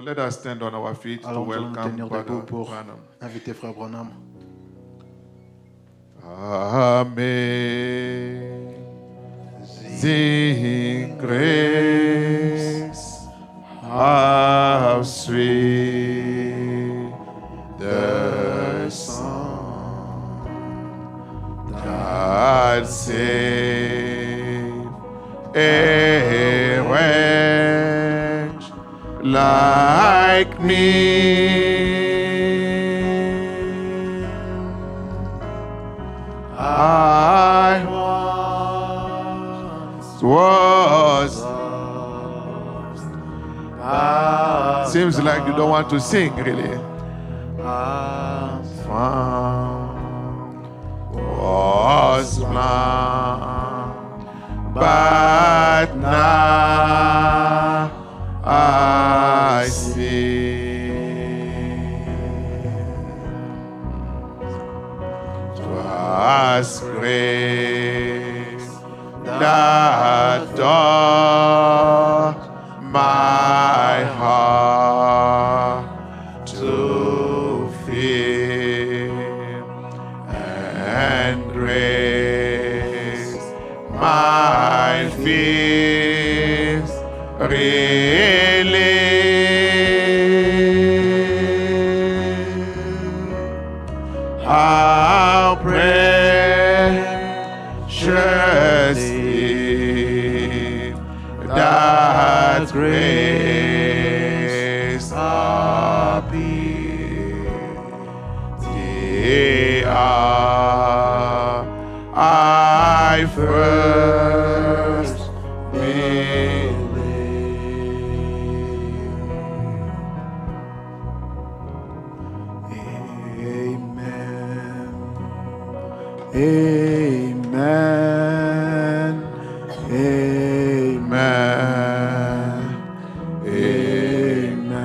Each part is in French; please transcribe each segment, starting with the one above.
let us stand on our feet to Alors nous allons nous welcome tenir Brother debout pour Branham. inviter Frère Branham. Amazing grace, how sweet the sound that saved a wretch like me. I once was lost. Seems like you don't want to sing, really. Found was blind, but now I see. 'Twas grace that taught my heart to fear, and grace my fears relieved. How precious is that grace appeared the hour I first believed. Amen. Amen. Amen. Amen.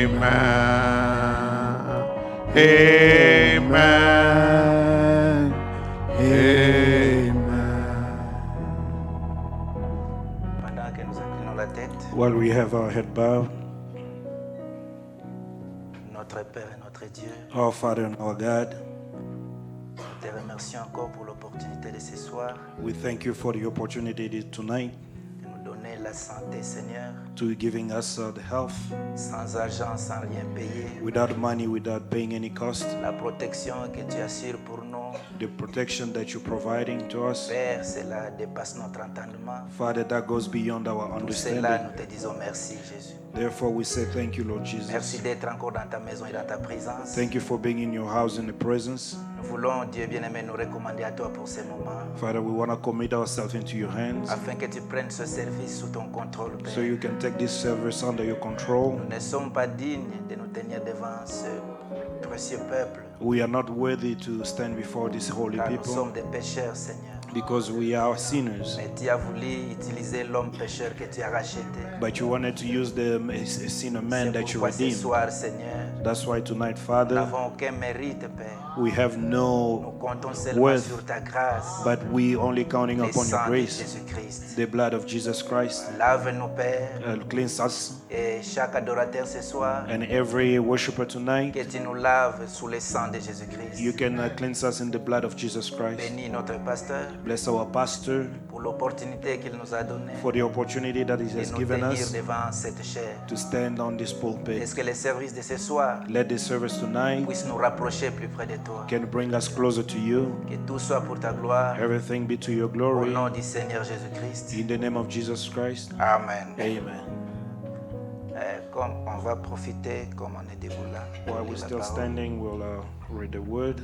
Amen. Amen. Amen. Pendant que nous inclinons la tête, While we have our head bowed, notre Père et notre Dieu, our Father and our God, nous te remercions encore pour l'opportunité de ce soir we thank you for the opportunity tonight de nous donner la santé, Seigneur, to giving us the health sans argent, sans rien payer. without money, without paying any cost, La protection que tu assures pour nous, the protection that you're providing to us. Père, cela dépasse notre entendement. Father, that goes beyond our Pour cela, understanding. nous te disons merci, Jésus. Therefore, we say thank you, Lord Merci Jesus. d'être encore dans ta maison et dans ta présence. Thank you for being in your house in the presence. Nous voulons, Dieu bien-aimé, nous recommander à toi pour ces moments, Father, we want to commit ourselves into your hands afin que tu prennes ce service sous ton contrôle, Père. so you can take this service under your control. Nous ne sommes pas dignes de nous tenir devant ce précieux peuple, We are not worthy to stand before these holy car nous people sommes des pécheurs, Seigneur. because we are sinners. Mais tu as voulu utiliser l'homme pécheur que tu as racheté. But you wanted to use the sinner man C'est that you pourquoi ce redeemed. soir, Seigneur, That's why tonight, nous Father, n'avons aucun mérite, Père. we have Nous no comptons seulement worth, sur ta grâce, but we only counting le upon your sang de grace, Jésus-Christ. the blood of Jesus Christ. Lave-nous, Père, Cleanse us, et chaque adorateur ce soir, and every worshiper tonight, que tu nous laves sous le sang de Jésus-Christ. you can cleanse us in the blood of Jesus Christ. Bénis notre pasteur Bless our pastor pour l'opportunité qu'il nous a donnée for the opportunity that he de has nous given tenir us devant cette chair. to stand on this pulpit. Est-ce que le service de ce soir Let this service tonight puisse nous rapprocher plus près de toi? can bring us closer to you. Que tout soit pour ta gloire, Everything be to your au glory. nom du Seigneur Jésus-Christ. In the name of Jesus Christ. Amen. Amen. Comme on va profiter, comme on est debout là, de While lire we're la still parole. standing, we'll read the word.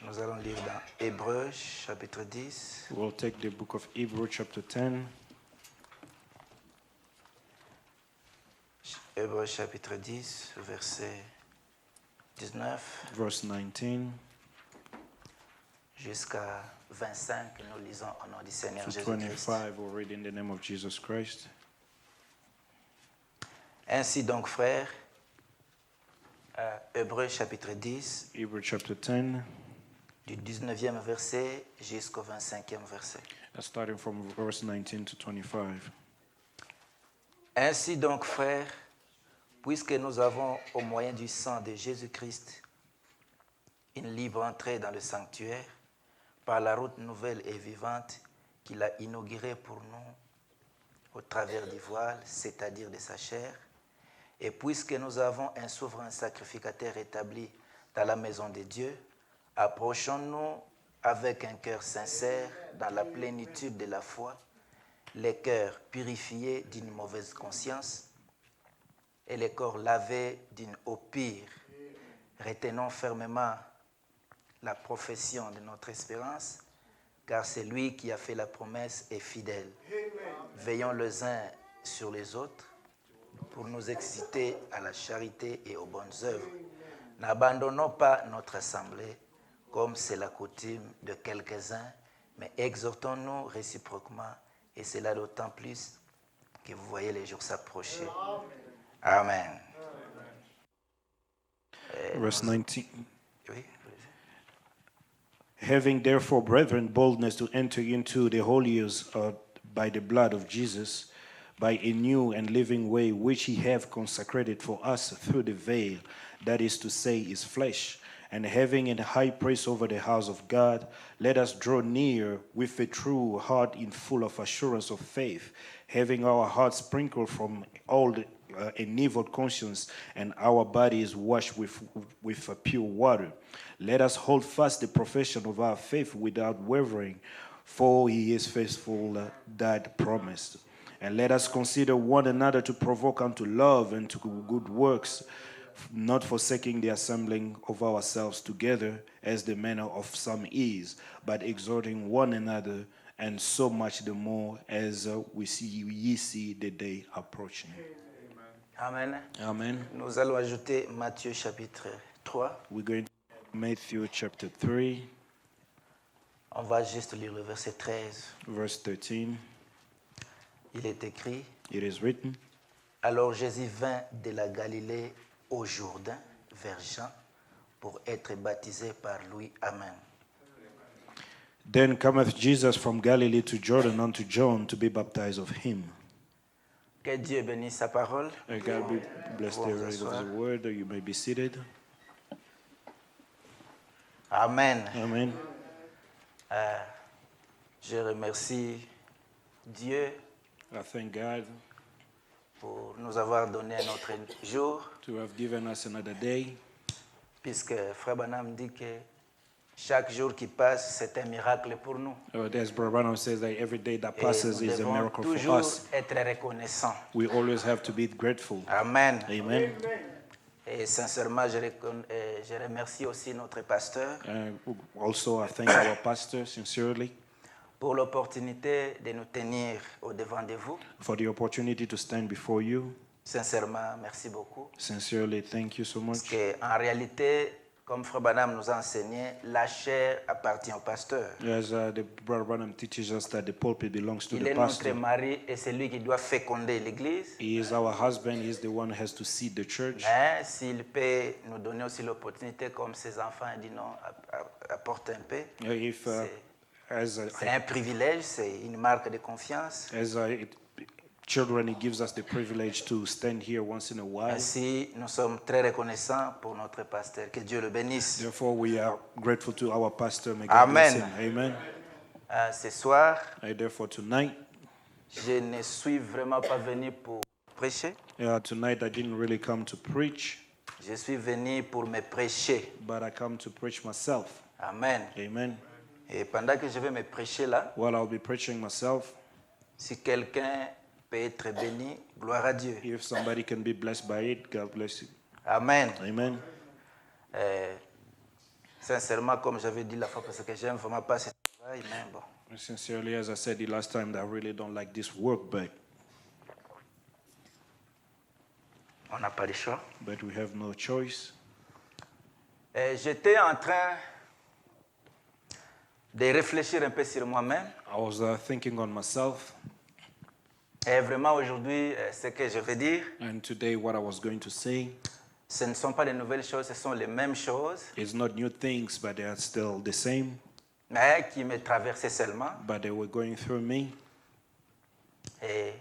Nous allons lire dans Hébreux chapitre 10. We'll take the book of Hebrews chapter 10. Hébreux chapitre 10, verset 19 Verse 19 jusqu'à 25. Nous lisons au nom du Seigneur to Jésus-Christ. 25. We'll read in the name of Jesus Christ. Ainsi donc, frères, Hébreux chapitre 10, Hebrews chapter 10, du 19e verset jusqu'au 25e verset. starting from verse 19 to 25. Ainsi donc, frères, puisque nous avons, au moyen du sang de Jésus-Christ, une libre entrée dans le sanctuaire, par la route nouvelle et vivante qu'il a inaugurée pour nous au travers du voile, c'est-à-dire de sa chair, et puisque nous avons un souverain sacrificateur établi dans la maison de Dieu, approchons-nous avec un cœur sincère dans la plénitude de la foi, les cœurs purifiés d'une mauvaise conscience et les corps lavés d'une eau pure. Retenons fermement la profession de notre espérance, car c'est lui qui a fait la promesse est fidèle. Veillons les uns sur les autres pour nous exciter à la charité et aux bonnes œuvres. N'abandonnons pas notre assemblée, comme c'est la coutume de quelques-uns, mais exhortons-nous réciproquement, et cela d'autant plus que vous voyez les jours s'approcher. Amen. Verse 19. Oui. Having therefore, brethren, boldness to enter into the holiest by the blood of Jesus, by a new and living way which he hath consecrated for us through the veil, that is to say, his flesh. And having a high priest over the house of God, let us draw near with a true heart in full of assurance of faith, having our hearts sprinkled from all an evil conscience, and our bodies washed with pure water. Let us hold fast the profession of our faith without wavering, for he is faithful that promised. And let us consider one another to provoke unto love and to good works, not forsaking the assembling of ourselves together, as the manner of some is, but exhorting one another, and so much the more as ye see the day approaching. Amen. Amen. Nous allons ajouter Matthieu chapitre 3. We're going to Matthew chapter 3, On va juste lire le verset 13. verse 13. Il est écrit, It is written, alors Jésus vint de la Galilée au Jourdain vers Jean pour être baptisé par lui. Amen. Then cometh Jesus from Galilee to Jordan unto John to be baptized of him. Que Dieu bénisse sa parole. God be blessed the Pouvons reading vous of the word. You may be seated. Amen. Amen. Je remercie Dieu I thank God pour nous avoir donné un autre jour, to have given us another day, puisque Frère Branham dit que chaque jour qui passe, c'est un miracle pour nous. as Brother Branham says, that every day that Et passes nous is a devons miracle for toujours us. être reconnaissants. We always have to be grateful. Amen. Amen. Et sincèrement, je remercie aussi notre pasteur Also, I thank our pastor sincerely pour l'opportunité de nous tenir au devant de vous. for the opportunity to stand before you. Sincèrement, merci beaucoup. Sincerely, thank you so Parce much. qu'en réalité, comme Frère Branham nous a enseigné, la chair appartient au pasteur. As the Brother Branham teaches us that the pulpit belongs to Il the est notre pastor. mari et c'est lui qui doit féconder l'Église. He is our husband. He is the one who has to seed the church. Mais s'il peut nous donner aussi l'opportunité, comme ses enfants, il dit non, apporte un peu. If C'est un privilège, c'est une marque de confiance. Children, he gives us the privilege to stand here once in a while. Ainsi, nous sommes très reconnaissants pour notre pasteur. Que Dieu le bénisse. Therefore, we are grateful to our pastor. May God bless him. Amen. Amen. Ce soir, Therefore, tonight, je ne suis vraiment pas venu pour prêcher. tonight I didn't really come to preach, Je suis venu pour me prêcher. but I come to preach myself. Amen. Amen. Et pendant que je vais me prêcher là, While I'll be preaching myself, si quelqu'un peut être béni, gloire à Dieu. if somebody can be blessed by it, God bless you. Amen. Amen. Sincèrement, comme j'avais dit la fois, parce que j'aime vraiment pas ce travail, mais bon. Sincerely, as I said the last time, that I really don't like this work, On n'a pas le choix. but we have no choice. J'étais en train de réfléchir un peu sur moi-même. I was thinking on myself, Et vraiment aujourd'hui, ce que je veux dire, and today what I was going to say ce ne sont pas de nouvelles choses, ce sont les mêmes choses, is not new things, but they are still the same, mais qui me traversaient seulement. but they were going through me. Et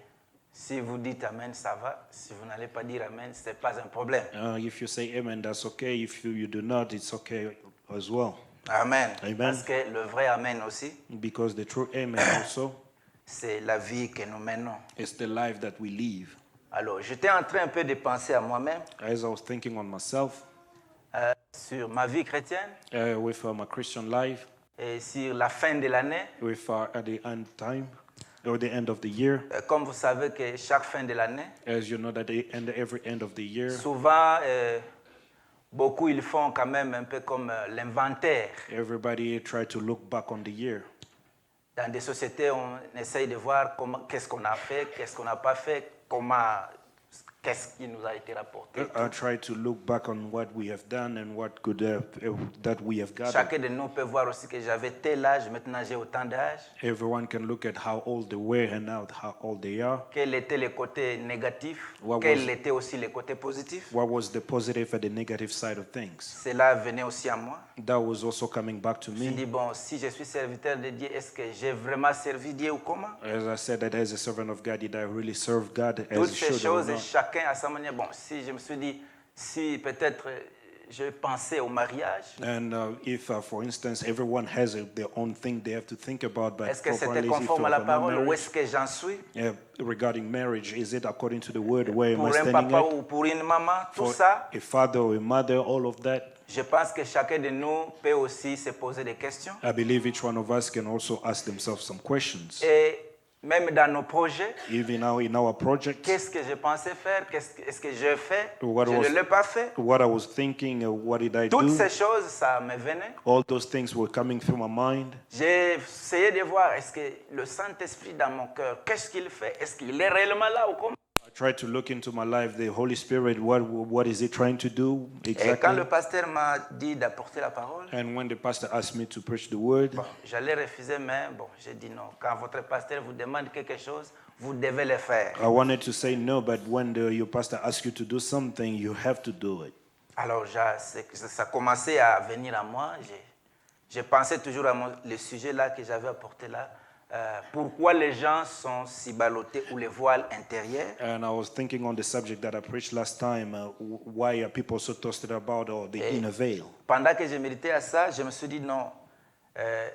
si vous dites Amen, ça va. Si vous n'allez pas dire Amen, ce n'est pas un problème. If you say amen, that's okay. If you do not, it's okay as well. Amen. Amen. Parce que le vrai Amen aussi, Because the true amen also c'est la vie que nous menons. is the life that we live. Alors, j'étais en train un peu de penser à moi-même As I was thinking on myself, sur ma vie chrétienne with my Christian life, et sur la fin de l'année. with at the end time, or the end of the year, Comme vous savez que chaque fin de l'année, as you know that every end of the year, souvent, beaucoup ils font quand même un peu comme l'inventaire. everybody try to look back on the year. Dans des sociétés, on essaye de voir qu'est-ce qu'on a fait, qu'est-ce qu'on n'a pas fait, qu'est-ce qui nous a été rapporté. I try to look back on what we have done and what could that we have gathered. Chacun de nous peut voir aussi que j'avais tel âge, maintenant j'ai autant d'âge. Everyone can look at how old they were and now how old they are. Quel était le côté négatif, What quel was- était aussi le côté positif. What was the positive and the negative side of things? Cela venait aussi à moi. That was also coming back to Je me me. dis, bon, si je suis serviteur de Dieu, est-ce que j'ai vraiment servi Dieu ou comment? As I said, that as a servant of God, did I really serve God as Toutes I ces should or choses, not? chacun à sa manière. Bon, si je me suis dit, si peut-être je pensais au mariage, And if, for instance, everyone has their own thing they have to think about, but est-ce que c'était properly, if conforme à la for parole ou marriage, est-ce que j'en suis? regarding marriage, is it according to the word? Where am Pour I un standing papa at? ou pour une maman, tout For ça, a father or a mother, all of that. je pense que chacun de nous peut aussi se poser des questions. I believe each one of us can also ask themselves some questions. Et même dans nos projets, Even now in our project, qu'est-ce que je pensais faire? Est-ce que je fais? What Je was- ne l'ai pas fait. what I was thinking, what did I Toutes do? ces choses, ça me venait. All those things were coming through my mind. J'ai essayé de voir, est-ce que le Saint-Esprit dans mon cœur, qu'est-ce qu'il fait? Est-ce qu'il est réellement là ou comment? I tried to look into my life, the Holy Spirit, what is he trying to do Et quand exactly? le pasteur m'a dit d'apporter la parole, And when the pastor asked me to preach the word, bon, j'allais refuser, mais bon, j'ai dit non. Quand votre pasteur vous demande quelque chose, vous devez le faire. I wanted to say no, but when your pastor asks you to do something, you have to do it. Alors, ça commençait à venir à moi. Je pensais toujours à le sujet là que j'avais apporté là. Pourquoi les gens sont si ballottés ou les voiles intérieurs? And I was thinking on the subject that I preached last time, why are people so toasted about the inner veil? Pendant que je méditais à ça, je me suis dit non,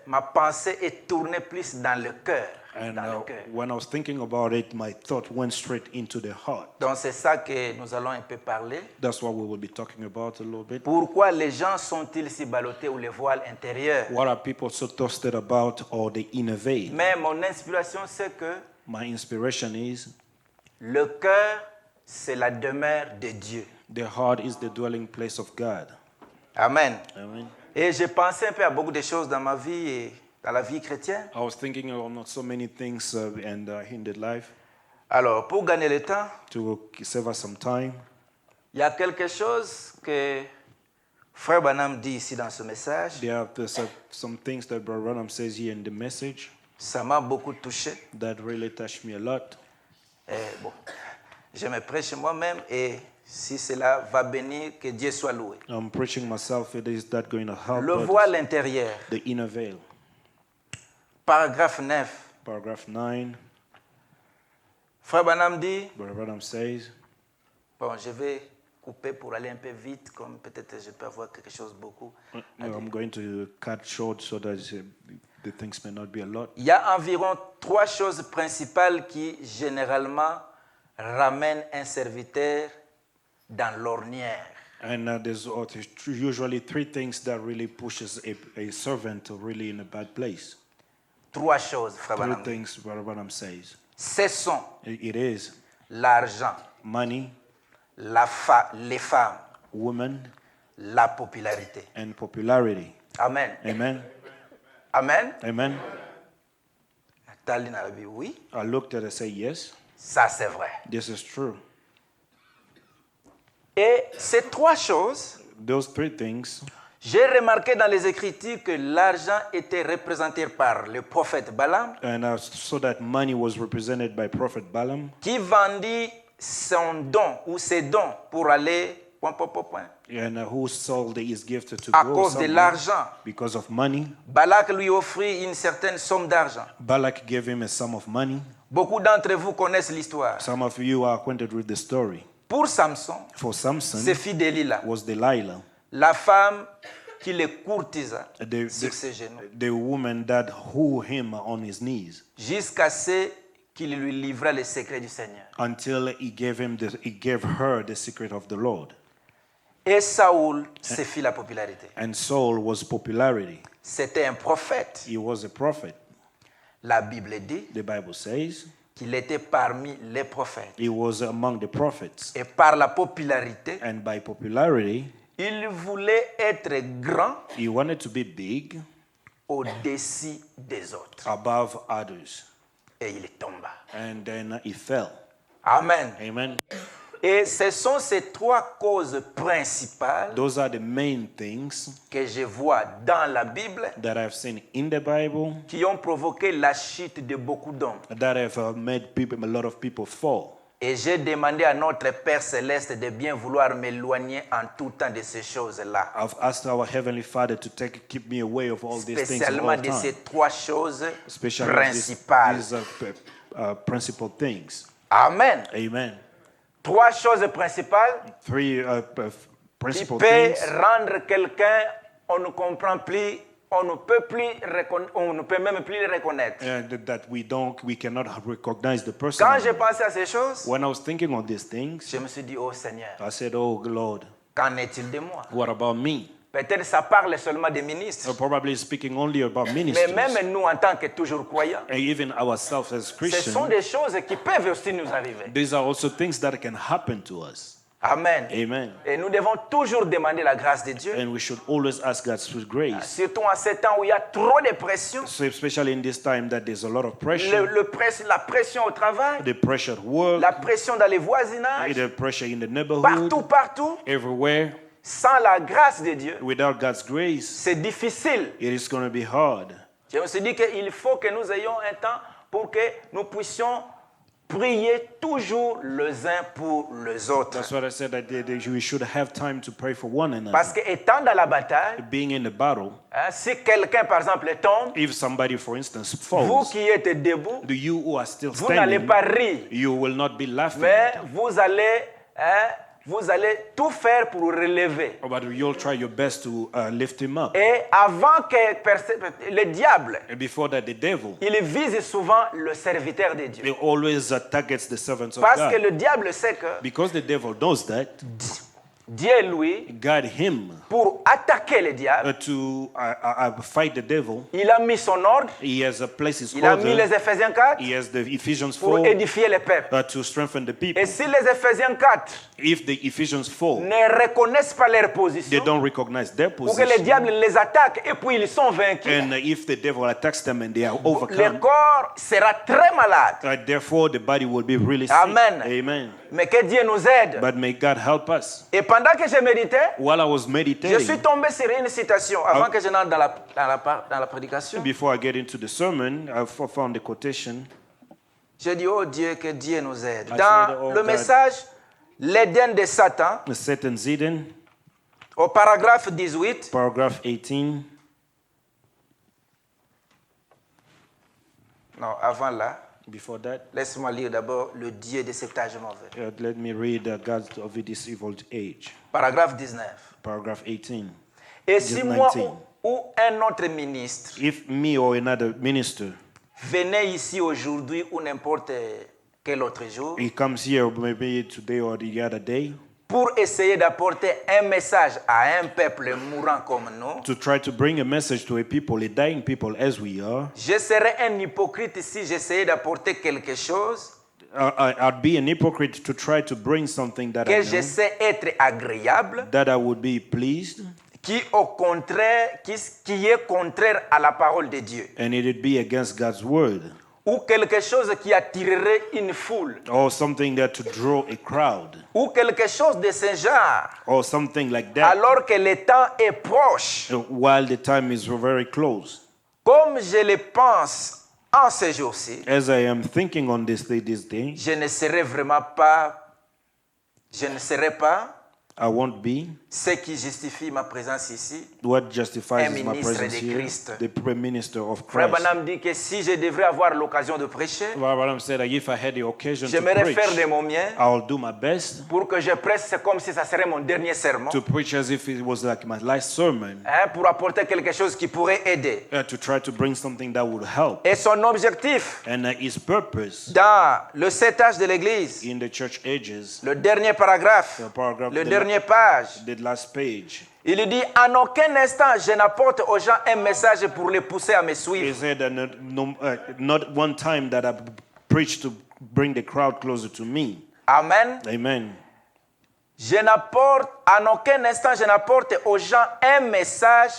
ma pensée est tournée plus dans le cœur. And dans le cœur. when I was thinking about it, my thought went straight into the heart. Donc c'est ça que nous allons un peu parler. That's what we will be talking about a little bit. Pourquoi les gens sont-ils si ballottés ou les voiles intérieurs? What are people so toasted about, or the inner veil? Mais mon inspiration, c'est que My inspiration is le cœur, c'est la demeure de Dieu. the heart is the dwelling place of God. Amen. Amen. Et j'ai pensé un peu à beaucoup de choses dans ma vie et dans la vie chrétienne. I was thinking on so many things in the life Alors, pour gagner le temps, to save us some time. il y a quelque chose que Frère Branham dit ici dans ce message. There are some things that Brother Branham says here in the message Ça m'a beaucoup touché. that really touched me a lot. Et bon, je me prêche moi-même et si cela va bénir, que Dieu soit loué. I'm preaching myself. Is that going to help? Le others? voile intérieur, The inner veil. paragraphe 9. Paragraph 9. Frère Branham dit, Brother Branham says, bon, je vais couper pour aller un peu vite, comme peut-être je peux avoir quelque chose beaucoup. I'm going to cut short so that the things may not be a lot. Il y a environ 3 choses principales qui généralement ramènent un serviteur dans l'ornière. And there's usually 3 things that really pushes a servant to really in a bad place. 3 choses, Frère 3 Branham. things Brother Branham says. Ce sont It is l'argent, money, les femmes, women, la popularité. and popularity. Amen. Amen. Amen. Amen. Nathalie n'a dit oui, I looked at it and said, yes, ça c'est vrai. this is true. Et ces trois choses, Those three things, j'ai remarqué dans les Écritures que l'argent était représenté par le prophète Balaam, and I saw that money was represented by Prophet Balaam, qui vendit son don ou ses dons pour aller point, point, point, point. and who sold his gift to À go cause de somewhere l'argent. because of money. Balak lui offrit une certaine somme d'argent. Balak gave him a sum of money. Beaucoup d'entre vous connaissent l'histoire. Some of you are acquainted with the story. Pour Samson, For Samson, c'est fille Delilah, was Delilah, la femme qui le courtisa the, sur the, ses genoux, the woman that who him on his knees jusqu'à ce qu'il lui livra les secrets du Seigneur. until he gave her the secret of the Lord. Et Saoul se fit la popularité. And Saul was popularity. C'était un prophète. He was a prophet. La Bible dit The Bible says qu'il était parmi les prophètes. he was among the prophets. Et par la popularité, And by popularity, il voulait être grand he wanted to be big au-dessus des autres. above others. Et il tomba. And then he fell. Amen. Amen. Et ce sont ces trois causes principales Those are the main things que je vois dans la Bible that I've seen in the Bible qui ont provoqué la chute de beaucoup d'hommes. that have made a lot of people fall. Et j'ai demandé à notre Père Céleste de bien vouloir m'éloigner en tout temps de ces choses-là. I've asked our Heavenly Father to keep me away of all these things at Spécialement all de ces time. trois choses Especially principales. these principal things. Amen. Amen. Trois choses principales Three qui principal peuvent things rendre quelqu'un, on ne comprend plus, on ne peut on ne peut même plus le reconnaître. that we cannot recognize the person. Quand j'ai pensé à ces choses, When I was thinking on these things, je me suis dit, oh Seigneur, I said, "Oh Lord, qu'en est-il de moi? what about me?" Peut-être ça parle seulement des ministres. Probably speaking only about Mais ministers, même nous, en tant que toujours croyants, and even ourselves as ce Christians. sont des choses qui peuvent aussi nous arriver. These are also things that can happen to us. Amen. Amen. Et nous devons toujours demander la grâce de Dieu, And we should always ask God's grace. surtout en ces temps où il y a trop de pression, So especially in this time that there's a lot of pressure, la pression au travail, the pressure at work, la pression dans les voisinages, the pressure in the neighborhood, partout, everywhere. sans la grâce de Dieu, Without God's grace, c'est difficile. it is going to be hard. Je me suis dit qu'il faut que nous ayons un temps pour que nous puissions prier toujours les uns pour les autres. That's what I said, that we should have time to pray for one another. Parce que étant dans la bataille, Being in the battle, si quelqu'un par exemple tombe, if somebody, for instance, vous falls, qui êtes debout, do you who are still vous n'allez standing, pas rire, you will not be laughing mais at them. vous allez tout faire pour relever. But you'll try your best to lift him up. Et avant que le diable, And before that, the devil, il vise souvent le serviteur de Dieu. he always targets the servants of Parce que God. le diable sait que Because the devil knows that, Dieu, lui, God him pour attaquer le diable, to fight the devil, il a mis son ordre, he has placed his il a mis les order, Éphésiens 4 he has the Ephesians pour 4 édifier le peuple. to strengthen the people. Et si les Éphésiens 4 If the Ephesians 4, ne reconnaissent pas leur they position, don't recognize their ou que le position, diable les attaque et puis ils sont vaincus, and if the devil attacks them and they are le overcome, corps sera très malade. therefore the body will be really sick. Amen. Amen. Mais que Dieu nous aide. But may God help us. Et pendant que je méditais, While I was je suis meditating, tombé sur une citation avant que je n'entre dans la prédication. before I get into the sermon, I found the quotation. J'ai dit, oh Dieu, que Dieu nous aide. I Dans said, oh le God. message, l'Éden de Satan, Satan's Eden, au paragraphe 18, paragraph 18. non, avant là, Before that, laisse-moi lire d'abord le Dieu de cet âge mauvais. let me read God of this evil age. Paragraphe 19. Paragraph 18. Et si Just moi 19. ou un autre ministre If me or another minister, venait ici aujourd'hui ou n'importe quel autre jour he comes here maybe today or the other day pour essayer d'apporter un message à un peuple mourant comme nous, to try to bring a message to a people, a dying people as we are, je serais un hypocrite si j'essayais d'apporter quelque chose I'd be an hypocrite to try to bring something that I que know, je sais être agréable, that I would be pleased, qui au contraire, qui est contraire à la parole de Dieu, and it'd be against God's word, ou quelque chose qui attirerait une foule, or something that to draw a crowd, ou quelque chose de ce genre, or something like that, alors que le temps est proche, while the time is very close. comme je le pense en ces jours-ci, As I am thinking on this day, je ne serai pas I won't be ce qui justifie ma présence ici. what justifies Un my ministre presence de here, Christ. the Prime Minister of Frère Christ. Branham dit que si je devrais avoir l'occasion de prêcher, Branham said that if I had the occasion to j'aimerais faire de preach, mon mien I'll do my best pour que je prêche, c'est comme si ça serait mon dernier sermon, to preach as if it was like my last sermon, pour apporter quelque chose qui pourrait aider. to try to bring something that would help. Et son objectif And his purpose dans le 7 âge de l'Église, in the church ages, le dernier paragraphe, the paragraph, le the dernier page, the last page, il dit en aucun instant je n'apporte aux gens un message pour les pousser à me he suivre. said that not one time that I preached to bring the crowd closer to me. Amen. Amen. En aucun instant je n'apporte aux gens un message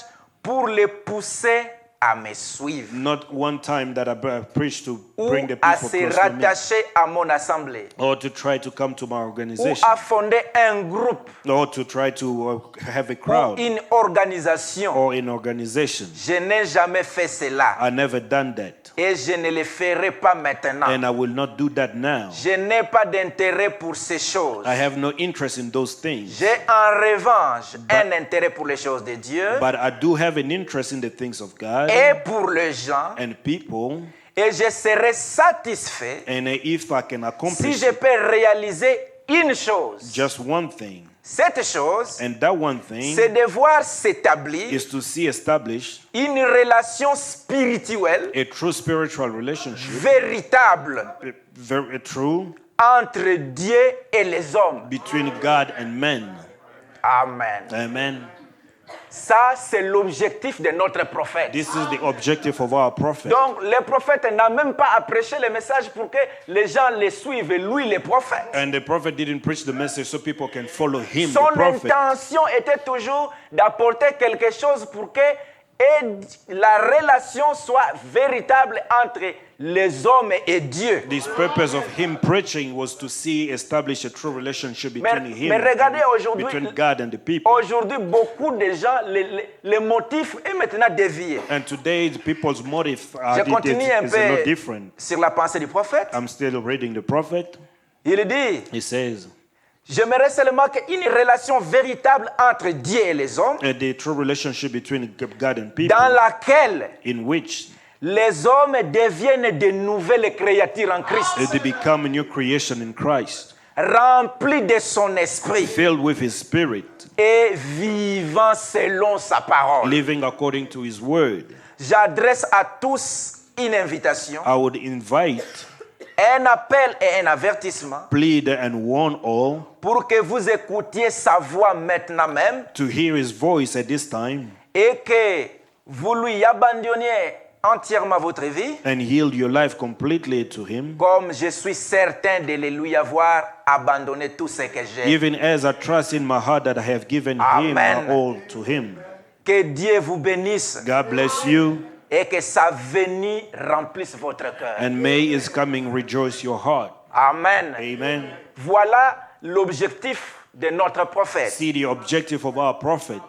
pour les pousser à me suivre Not one time that I preached to ou bring the à people se close to me, rattacher à mon assemblée or to try to come to my ou organization, à fonder un groupe or to try to have a ou crowd une organisation. or an organization. Je n'ai jamais fait cela I never done that, et je ne le ferai pas maintenant. and I will not do that now. Je n'ai pas d'intérêt pour ces choses. I have no interest in those things, J'ai en revanche un intérêt pour les choses de Dieu but I do have an interest in the things of God et pour les gens, and people, et je serai satisfait and if I can si accomplish je peux réaliser une chose. just one thing, Cette chose, and that one thing c'est de voir s'établir is to see established une relation spirituelle a true spiritual relationship, véritable very true, entre Dieu et les hommes. between God and men. Amen. Amen. Ça, c'est l'objectif de notre prophète. This is the objective of our prophet. Donc, le prophète n'a même pas à prêcher le message pour que les gens le suivent, lui, le prophète. And the prophet didn't preach the message so people can follow him, Son the prophet. intention était toujours d'apporter quelque chose pour que la relation soit véritable entre les hommes et Dieu. This purpose of him preaching was to see establish a true relationship between him mais regardez aujourd'hui, between God and the people. Aujourd'hui, beaucoup de gens, les motifs est maintenant dévié. And today, the people's motive Je are continue un is a lot peu different. sur la pensée du prophète. I'm still reading the prophet. Il dit, He says, j'aimerais seulement qu'une relation véritable entre Dieu et les hommes, the true relationship between God and people, dans laquelle in which les hommes deviennent de nouvelles créatures en Christ, they become a new creation in Christ, remplis de son esprit filled with his spirit, et vivant selon sa parole. living according to his word. J'adresse à tous une invitation, I would invite, un appel et un avertissement plead, and warn all pour que vous écoutiez sa voix maintenant même to hear his voice at this time et que vous lui abandonniez entièrement votre vie, and yield your life completely to him, comme je suis certain de le lui avoir abandonné tout ce que j'ai. even as I trust in my heart that I have given him Amen. my all to him. Que Dieu vous bénisse God bless you, et que sa venue remplisse votre cœur. and may his coming rejoice your heart. Amen. Amen. Voilà l'objectif de notre prophète. See the objective of our prophet.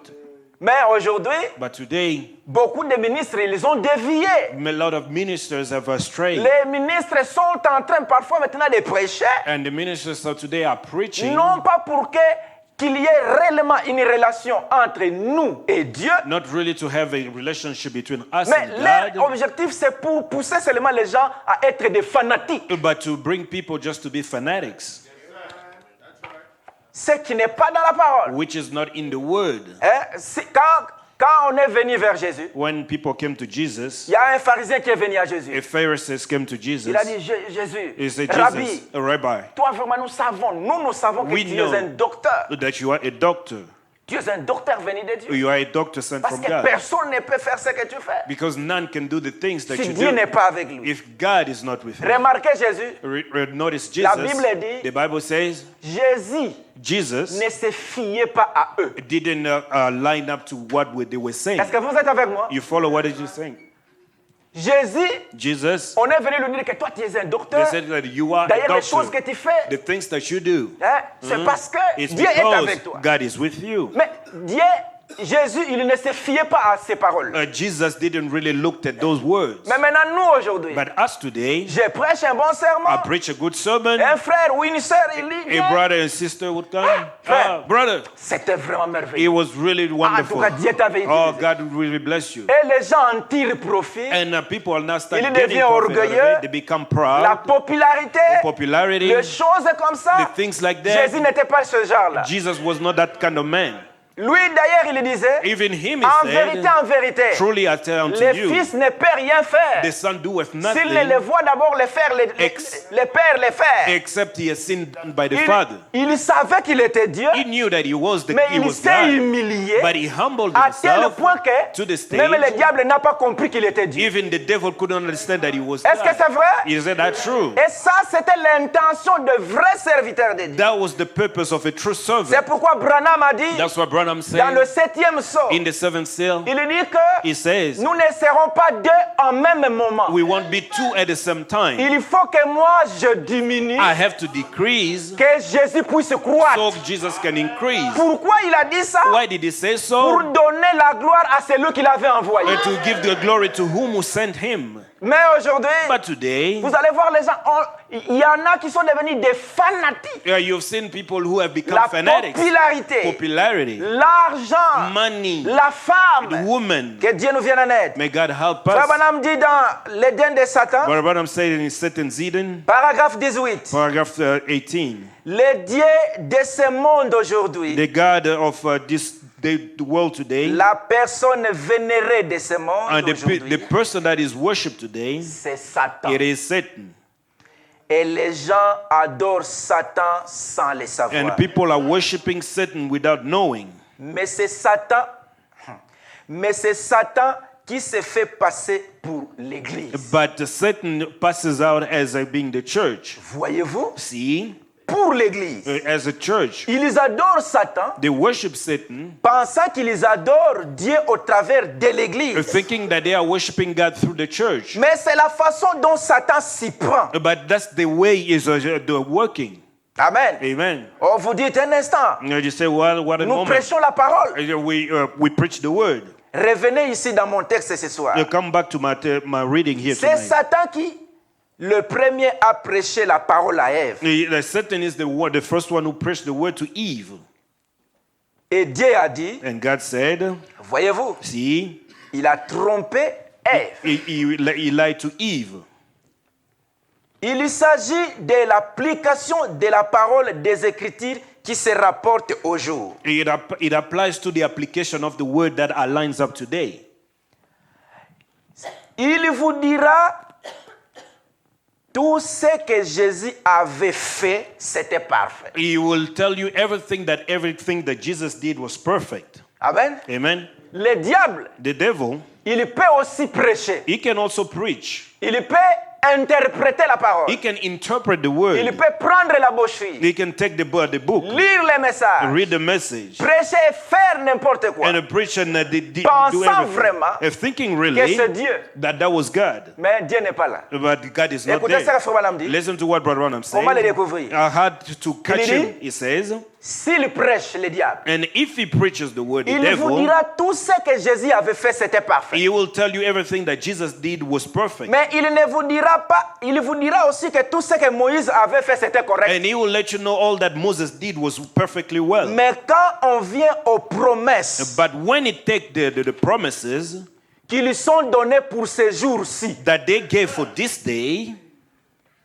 Mais aujourd'hui, But today, beaucoup de ministres, ils ont dévié. a lot of ministers have strayed. Les ministres sont en train parfois maintenant de prêcher, And the ministers of today are preaching, non pas pour qu'il y ait réellement une relation entre nous et Dieu, not really to have a relationship between us mais and leur God, objectif c'est pour pousser seulement les gens à être des fanatiques. but to bring people just to be fanatics, Ce qui n'est pas dans la parole. which is not in the word. Hein? Quand on est venu vers Jésus, When people came to Jesus, il y a un pharisien qui est venu à a Jésus. Pharisee came to Jesus. Il a dit, He Jésus, said, Rabbi, Jesus, a rabbi, toi vraiment nous savons que We tu know es un docteur. that you are a doctor. Tu es un docteur venu de Dieu. You are a doctor sent Parce from que God. personne ne peut faire ce que tu fais Because none can do the things that si you Dieu do n'est pas avec lui. if God is not with him. Remarquez Jésus. Notice La Jesus. Bible dit- The Bible says Jésus Jesus ne se fiait pas à eux. didn't line up to what they were saying. Est-ce que vous êtes avec moi? You follow what is you saying? Jésus, Jesus, on est venu lui dire que toi tu es un they docteur. said that you are a D'ailleurs, les choses que doctor. tu fais, The things that you do, hein, c'est parce que it's Dieu est avec because toi. God is with you. Mais Dieu, Jésus, il ne se fiait pas à ces paroles. Jesus didn't really look at those words. Mais maintenant, nous aujourd'hui, But us today, je prêche un bon I sermon. preach a good sermon. Un frère ou une sœur, il dit, A brother and sister would come. frère. Brother, c'était vraiment it merveilleux. was really En tout wonderful. cas, Dieu t'avait Oh, utilisé. God really bless you. Et les gens en tirent profit. And people are now starting Il getting devient profit out of orgueilleux. it. They become La proud. popularité, Popularity, les choses comme the ça. things like that. Jésus n'était pas ce genre-là. Jesus was not that kind of man. Lui, d'ailleurs, il disait, Even him, en he vérité, said, en vérité, truly I tell unto le you, Fils ne peut rien faire. the Son doeth S'il ne nothing le voit d'abord le faire, le Père le faire. except he has seen done by the Father. Il savait qu'il était Dieu, He knew that he was mais il God, s'est humilié but he humbled à tel himself point to que the stage. même le diable n'a pas compris qu'il était Dieu. Even the devil couldn't understand that he was Est-ce que God. c'est vrai? Is that true? Et ça, c'était l'intention de vrais serviteurs de Dieu. That was the purpose of a true servant. C'est pourquoi Branham a dit, That's what Branham dans le said 7e saut, in the seventh seal. il dit que He says, nous ne serons pas deux en même moment. we won't be two at the same time. Il faut que moi je diminue, I have to decrease que Jésus puisse croître. so Jesus can increase. Pourquoi il a dit ça? Why did he say Pour so? donner la gloire à celui qu'il avait envoyé. And to give the glory to whom who sent him. Mais aujourd'hui, But today, vous allez voir les gens, il y en a qui sont devenus des fanatiques. you've seen people who have become La fanatics. popularité, Popularity, l'argent, money, la femme. the woman. Que Dieu nous vienne en aide. May God help Frère us. Branham dit dans l'Éden de Satan, But Branham said in Satan Zedon, paragraphe 18, paragraph 18, le Dieu de ce monde aujourd'hui, the God of the world today, la personne vénérée de ce monde and the aujourd'hui, person that is worshipped today, c'est Satan. it is Satan. Et les gens adorent Satan sans le savoir. And people are worshiping Satan without knowing. Mais c'est Satan qui se fait passer pour l'Église. But Satan passes out as being the church. Voyez-vous? See, Pour l'Église. as a church, Ils adorent Satan, they worship Satan, pensant qu'ils adorent Dieu au travers de l'Église. thinking that they are worshiping God through the church. Mais c'est la façon dont Satan s'y prend. But that's the way is they're working. Amen. Amen. Oh, vous dites un instant. You know, you say, well, what a Nous moment. prêchons la parole. We preach the word. Revenez ici dans mon texte ce soir. You come back to my reading here C'est tonight. Satan qui, le premier, a prêché la parole à Ève. Satan is the first one who preached the word to Eve. Et Dieu a dit, And God said, voyez-vous, see, il a trompé Ève. he lied to Eve. Il s'agit de l'application de la parole des Écritures qui se rapporte au jour. It applies to the application of the word that aligns up today. Il vous dira tout ce que Jésus avait fait, c'était parfait. He will tell you everything that Jesus did was perfect. Amen. Amen. Le diable, The devil, il peut aussi prêcher. he can also preach. Il peut interpréter la parole. He can interpret the Il word. peut prendre la boucherie, He can take the book, lire les messages, read the message, prêcher et faire n'importe quoi. and a preacher do Pensant everything. vraiment And thinking que really c'est Dieu. that was God. Mais Dieu n'est pas là. But God is not Écoutez ce que there. Frère Branham dit. Listen to what Brother Branham says. Comment le découvrir? I had to catch Il dit, him. He says, S'il prêche le diable, and if he preaches the word, the il vous devil, dira tout ce que Jésus avait fait, c'était parfait. he will tell you everything that Jesus did was perfect. Mais il ne vous dira pas, il vous dira aussi que tout ce que Moïse avait fait, c'était correct. And he will let you know all that Moses did was perfectly well. Mais quand on vient aux promesses But when it takes the promises qui lui sont données pour ces jours-ci, that they gave for this day,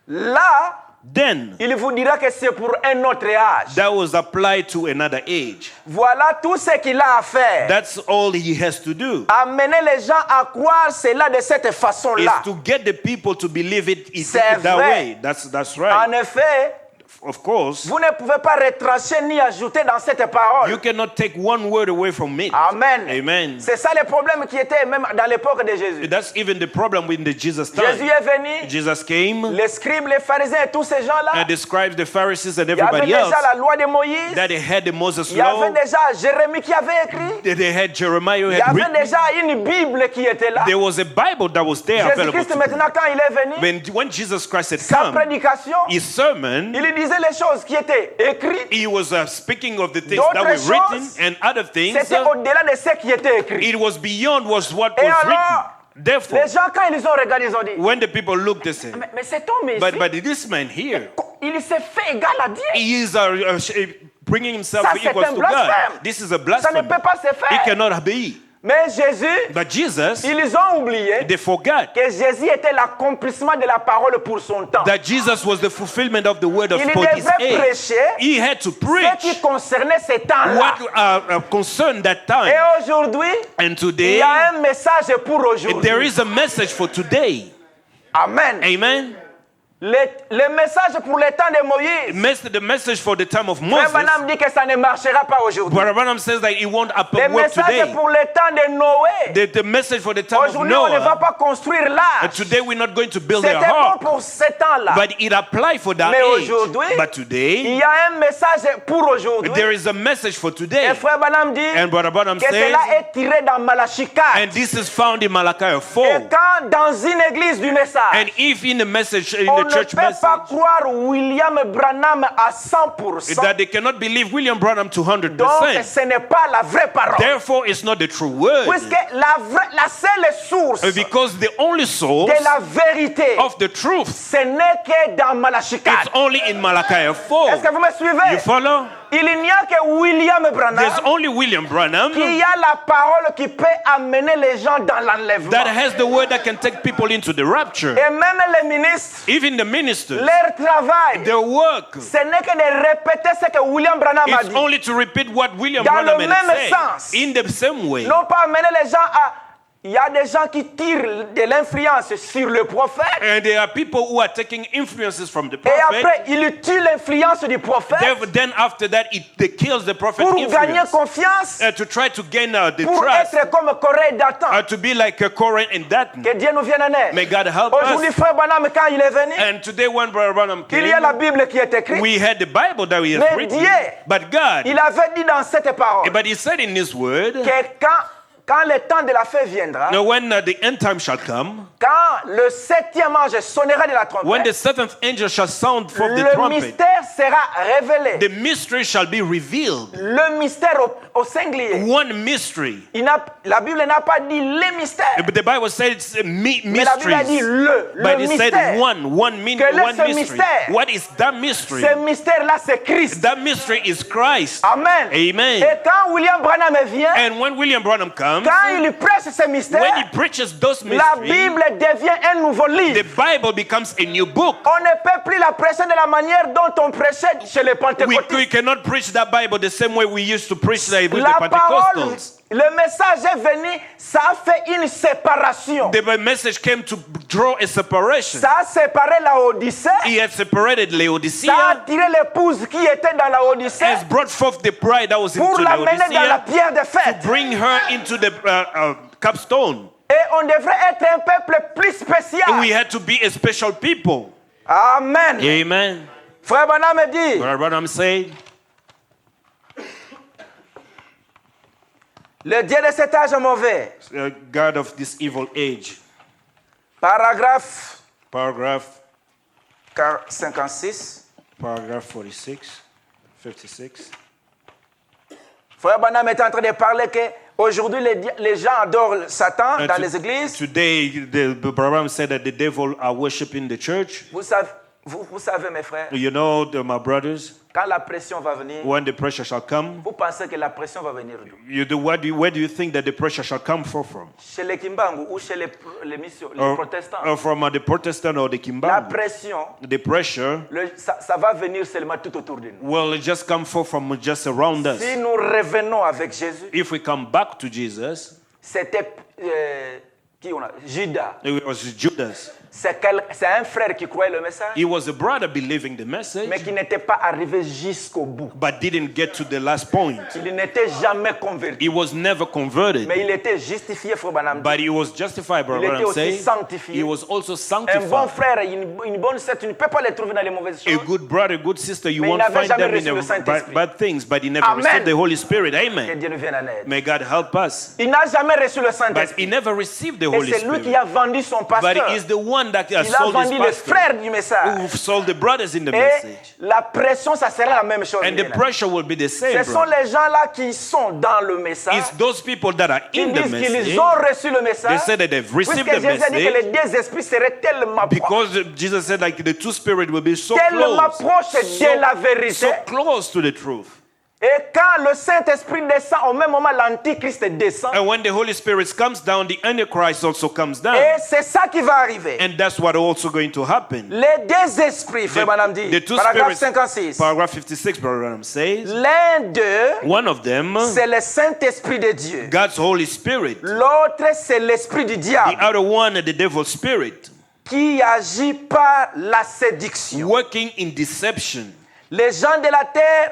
là, then il vous dira que c'est pour un autre âge. that was applied to another age. Voilà tout ce qu'il a à faire. That's all he has to do. Amener les gens à croire cela de cette Is façon-là. to get the people to believe it C'est that vrai. way. That's En right. effet, of course, vous ne pouvez pas retrancher ni ajouter dans cette parole. you cannot take one word away from it. Amen. Amen. C'est ça le problème qui était même dans l'époque de Jésus. That's even the problem with the Jesus Jésus time. est venu, Jesus came, les scribes, les pharisiens et tous ces gens-là, and the scribes, the Pharisees, and il y avait everybody déjà else, la loi de Moïse, that they had the Moses il y avait law, déjà Jérémie qui avait écrit, they had Jeremiah who il y had avait written. déjà une Bible qui était là. There was a Bible that was there available Jésus-Christ to them. maintenant quand il est venu, When Jesus Christ had sa come, prédication, his sermon, il disait les choses qui étaient écrites, he was speaking of the things D'autres that were written choses, and other things. c'était au-delà de ce qui était écrit. It was beyond what was Et written. alors, Therefore, les gens quand ils ont regardé, ils ont dit, when the people looked, they said, mais cet homme ici, but this man here, il s'est fait égal à Dieu. he is bringing himself Ça, c'est equal un to blasphème. God. This is a Ça ne blasphemy. peut pas se It faire. cannot be. Mais Jésus, But Jesus, ils ont oublié they forgot que Jésus était l'accomplissement de la parole pour son temps. that Jesus was the fulfillment of the word of Il for his devait age. prêcher He had to ce preach qui concernait ces temps-là. what concerned that Et time. aujourd'hui, And il today, y a un message pour there aujourd'hui. is a message for today. Amen. Amen. Le message pour le temps de Moïse, The message for the time of Frère Moses. Branham dit que ça ne marchera pas aujourd'hui. Brother Branham says that it won't Le work message today. pour le temps de Noé, The message for the time of aujourd'hui on ne va Noah. pas construire And l'arche. today we're not going to build a C'était bon ark. pour ce temps-là. But it applied for that Mais age. aujourd'hui, But il today, y a un message pour aujourd'hui. there is a message for today. Et Frère Branham dit And Brother Branham que says, cela est tiré dans Malachie 4. and this is found in Malachi 4. Et quand dans une église du message, And if in the message, in on the ne church peut pas message, croire William Branham à 100%, that they cannot believe William Branham to donc 100%. ce n'est pas la vraie parole. Therefore, it's not the true word. Puisque la seule source Because the only source de la vérité, of the truth, ce n'est que dans Malachie 4. it's only in Malachi Est-ce 4. que vous me suivez? You follow? Il n'y a que William Branham There's only William Branham qui a la parole qui peut amener les gens dans l'enlèvement. that has the word that can take people into the rapture. Et même les ministres, Even the ministers, leur travail, their work, ce n'est que de répéter ce que William Branham a it's dit. only to repeat what William Dans Branham le had même said. sens. In the same way. Non pas amener les gens à... Il y a des gens qui tirent de l'influence sur le prophète And there are people who are taking influences from the et prophet. après ils tuent l'influence du prophète Then after that, they kills the prophet's pour gagner influence. confiance, To try to gain the pour trust. être comme Corée d'Atan. To be like a Korah and Dathan. Que Dieu nous vienne en aide. May God help Aujourd'hui, us. Frère Branham, quand il est venu, And today when Brother Branham il y a la came, Bible qui est écrite. we had the Bible that we Mais had written. Dieu, But God, il avait dit dans cette parole but he said in his word, que quand le temps de la fin viendra, now when the end time shall come, quand le 7e ange sonnera de la when the trompette, seventh angel shall sound from the le trumpet, mystère sera révélé. the mystery shall be revealed. Le mystère au singulier. One mystery. La Bible n'a pas dit les mystères, But the Bible said it's mais la Bible a dit mysteries. But it said mystère. one Quel est ce mystery. mystère? What is that mystery? Ce mystère-là, c'est Christ. That mystery is Christ. Amen. Amen. Et quand William Branham vient, And when William Branham comes, quand il prêche ce mystère, when he preaches those la mysteries, Bible devient un nouveau livre. the Bible becomes a new book. On ne peut plus la prêcher de la manière dont on prêchait chez les We pentecôtistes. cannot preach that Bible the same way we used to preach like with La the parole, Pentecostals. le message est venu, ça a fait une séparation. The message came to draw a separation. Ça a séparé la Odyssée. He had separated Ça a Laodicea, attiré l'épouse qui était dans la Odyssée has brought forth the bride that was pour into l'amener dans la Laodicea, pierre de fête. bring her into the capstone. Et on devrait être un peuple plus spécial. We had to be a special people. Amen. Amen. Frère Branham me dit, Brother Branham said, le Dieu de cet âge est mauvais. God of this evil age. Paragraphe Paragraph 56. 56. Frère Branham est en train de parler que aujourd'hui les gens adorent Satan dans les églises. Today, the Branham said that the devil are worshiping the church. Vous savez, mes frères, You know, my brothers, quand la pression va venir, when the pressure shall come, vous pensez que la pression va venir d'où? where do you think that the pressure shall come from? Chez les Kimbangu ou chez les protestants? Or from the Protestant or the La Kimbangu? pression, The pressure ça va venir seulement tout autour de nous. will just come forth from just around us. Si nous revenons avec Jésus, If we come back to Jesus, c'était qui on a? Judas. it was Judas. c'est un frère qui croyait le message, He was a brother believing the message, mais qui n'était pas arrivé jusqu'au bout. but didn't get to the last point. Il n'était jamais converti. He was never converted, Mais il était justifié, Frère Branham dit. but he was justified, Il brother. était I'm aussi saying sanctifié. he was also Un bon sanctified. frère, une bonne sœur, tu ne peux pas les trouver dans les mauvaises A choses. good brother, good sister, you Mais il won't n'avait find jamais them in reçu le the Saint-Esprit. bad things, but he never Amen. received the Holy Spirit. Que Amen. Dieu nous vienne en aide. May God help us. Il n'a jamais reçu le But Saint-Esprit. he never received the Et Holy c'est lui qui Spirit. a vendu son But pasteur. he is the one that has Il a sold his vendu les pastor, frères du message. who sold the brothers in the Et message. la pression, ça sera la même chose. And the pressure will be the same, Ce sont brother. les gens-là qui sont dans le message. It's those people that are Ils in the disent qu'ils message. ont reçu le They message. say that they've received Puisque the Jésus a dit que les message deux esprits seraient tellement proches. because Jesus said like the two spirits will be so Tellement close, proches de la vérité. so close to the truth. Et quand le Saint-Esprit descend, au même moment, l'Antichrist descend. And when the Holy Spirit comes down, the Antichrist also comes down. Et c'est ça qui va arriver. And that's what also going to happen. Les deux esprits, Frère Branham dit, The two paragraphe spirits, 56. paragraph 56, Brother Branham says, L'un d'eux, one of them, c'est le Saint-Esprit de Dieu. God's Holy Spirit. L'autre, c'est l'Esprit du The diable other one, the devil's spirit, qui agit par la séduction. working in deception. Les gens de la terre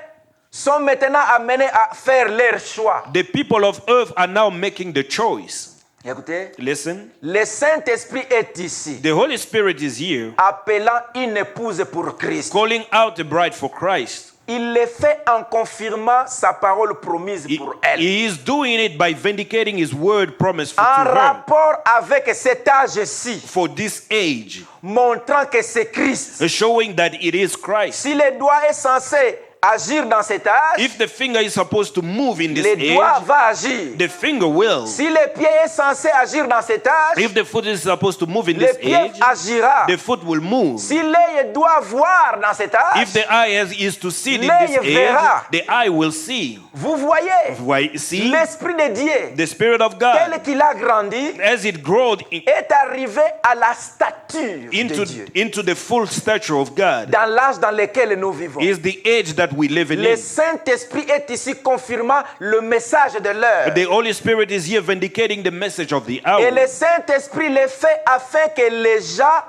sont maintenant amenés à faire leur choix. The people of earth are now making the choice. Écoutez, Listen, le Saint-Esprit est ici, the Holy Spirit is here, appelant une épouse pour Christ. calling out the bride for Christ. Il le fait en confirmant sa parole promise pour elle. He is doing it by vindicating his word promised to En her rapport avec cet âge-ci, for this age, montrant que c'est Christ. showing that it is Christ. Si le doigt est censé agir dans cet âge, If the finger is supposed to move in this le doigt age, va agir. the finger will. Si le pied est censé agir dans cet âge, If the foot is supposed to move in le this pied age, agira. the foot will move. Si l'œil doit voir dans cet âge, If the eye is to see in l'œil this age, verra. the eye will see. vous voyez, Why, see, l'Esprit de Dieu, the Spirit of tel God, qu'il a grandi, as it growed est arrivé à la stature de Dieu. into the full stature of God, Dans l'âge dans lequel nous vivons. is the age that we live Le in. Saint-Esprit est ici confirmant le message de l'heure. The Holy Spirit is here vindicating the message of the hour. Et le Saint-Esprit le fait afin que les gens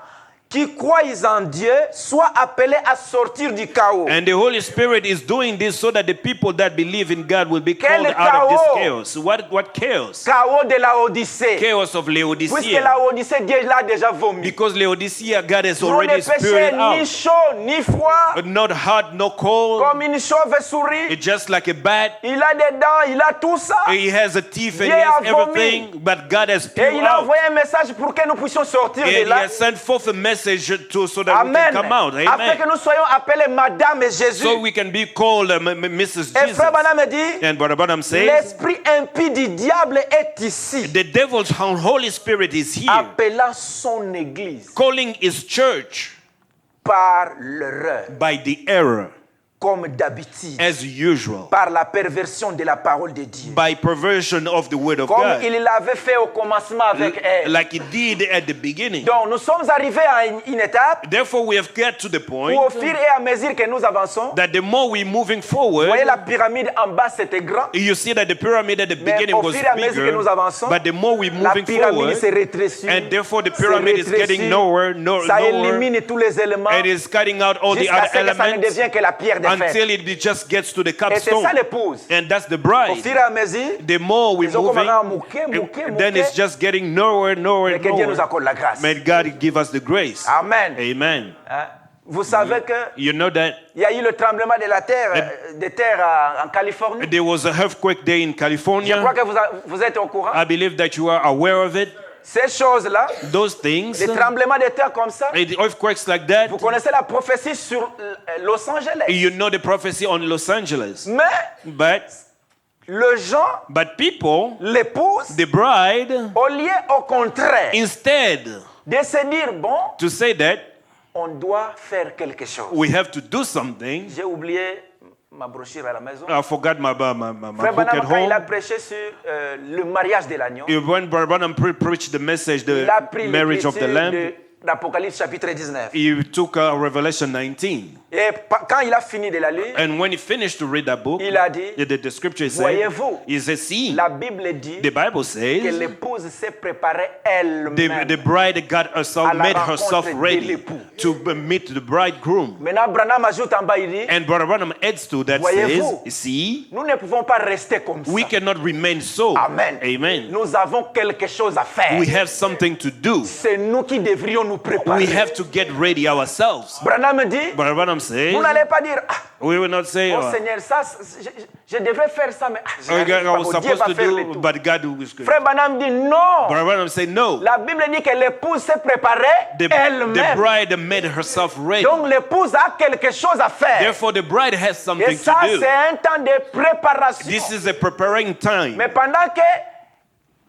qui croient en Dieu soient appelés à sortir du chaos. And the Holy Spirit is doing this so that the people that believe in God will be Quel called out of this chaos? chaos. What chaos? Chaos de la Odyssée. Chaos of Puisque Laodicea. la Odyssée, Dieu l'a déjà vomi. Because Laodicea, God has Vous ne already péchez spewed ni out. chaud ni froid, Not hot, no cold. comme une chauve-souris. It's just like a bat. Il a des dents, il a tout ça. He has a teeth and Dieu he has a vomi. everything, but God has Et spewed il a out. envoyé un message pour que nous puissions sortir And de he là. has sent forth a message so that Amen. we can come out. Afin que Amen. nous soyons appelés Madame et Jésus. So we can be called Mrs. Et Jesus. Frère Branham dit, And Brother Branham says, l'esprit impie du diable est ici, the devil's Holy Spirit is here, appelant son église calling his church par l'erreur, by the error, comme d'habitude, as usual, par la perversion de la parole de Dieu. by perversion of the word of Comme God, il l'avait fait au commencement avec elle. like he did at the beginning. Donc nous sommes arrivés à une étape Therefore, we have got to the où point au fur et à mesure que nous avançons, that the more we're moving vous forward, voyez la pyramide en bas c'était grand, you see that the pyramid at the mais beginning au was fur et à mesure que bigger, nous avançons, but the more we're la moving pyramide forward, se rétrécit, and therefore the se pyramid is rétrécit, getting nowhere, ça lower, élimine tous les éléments it is cutting out all the jusqu'à other ce que ça ne elements devienne que la pierre de fer. until it just gets to the Et c'est capstone. ça l'épouse. And that's the Au bride. fur et à mesure, The more we're ils ont commencé à moving, mouquer, then it's just getting nowhere, et que Dieu nous nowhere. accorde la grâce. May God give us the grace. Amen. Amen. Hein? Vous savez que You know that il y a eu le tremblement de la terre, en Californie. there was an earthquake there in Je crois California. que vous êtes au courant. I believe that you are aware of it. Ces choses-là, Those things, des tremblements de terre comme ça, the earthquakes like that, vous connaissez la prophétie sur Los Angeles. you know the prophecy on Los Angeles. Mais le gens, But people, l'épouse, the bride, au lieu au contraire instead de se dire, bon, to say that on doit faire quelque chose. we have to do something, J'ai oublié ma brochure à la maison. I forgot my Frère book at Branham, quand il a home. prêché sur le mariage de l'agneau, When Brother Branham preached the message, the il a pris marriage of the l'écriture Lamb, de d'Apocalypse chapitre 19. He took Revelation 19. Et quand il a fini de la lire, And when he finished to read that book, il a dit, the scripture said, voyez-vous, he said, see, la Bible dit the Bible que says, l'épouse s'est préparée elle-même. the bride got herself, à la made herself rencontre de ready l'époux. to meet the bridegroom. Maintenant, Branham ajoute en bas, il dit, And Brother Branham adds to that voyez-vous, says, see, nous ne pouvons pas rester comme we ça. cannot remain so. Amen. Amen. Nous avons quelque chose à faire. We have something to do. C'est nous qui devrions nous préparer. We have to get ready ourselves. Branham dit, Brother Branham says, vous n'allez pas dire, ah, we will not say, oh Seigneur, ça, je devrais faire ça, mais I j'arrive pas. was Bon, Dieu supposed va to faire le do, tout. but God is good. Frère Branham dit non. Brother Branham said, no. La Bible dit que l'épouse s'est préparée The elle-même. bride made herself ready. Donc l'épouse a quelque chose à faire. Therefore, the bride has Et something ça, to do. c'est un temps de préparation. This is a preparing time. Mais pendant que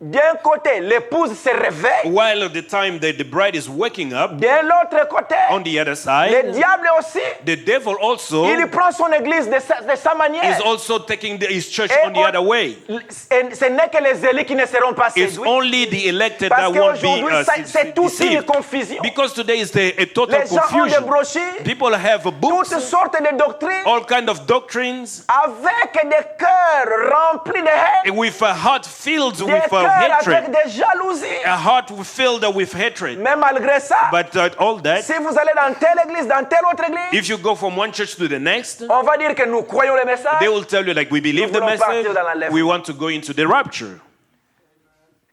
d'un côté, l'épouse se réveille, While at the time that the bride is waking up, de l'autre côté, on the other le side, diable aussi, the devil also il prend son église de sa manière. is also taking his church Et on the other way. Ce n'est que les élites qui ne seront pas It's séduits. only the elected Parce that won't be qu'aujourd'hui, c'est toute une deceived. confusion. Because today is a total Les gens ont des confusion. brochures, People have books, toutes sortes de doctrines, all kind of doctrines, avec des cœurs remplis de haine, with a heart filled des with cœurs avec hatred, des jalousies. a heart filled with hatred. Mais malgré ça, But all that, si vous allez dans telle église, dans telle autre église, if you go from one church to the next, on va dire que nous croyons le message. they will tell you like we believe the Nous voulons message, partir dans l'enlèvement. we want to go into the rapture.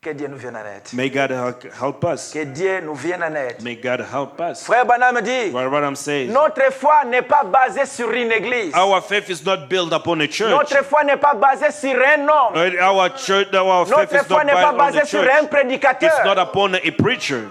Que Dieu nous vienne en aide. May God help us. Que Dieu nous vienne en aide. May God help us. Frère Branham dit, What Branham says, notre foi n'est pas basée sur une église. our faith is not built upon a church. Notre foi n'est pas basée sur un homme. Our church, our faith Notre is foi not n'est pas built on the basée sur church. un prédicateur. It's not upon a preacher.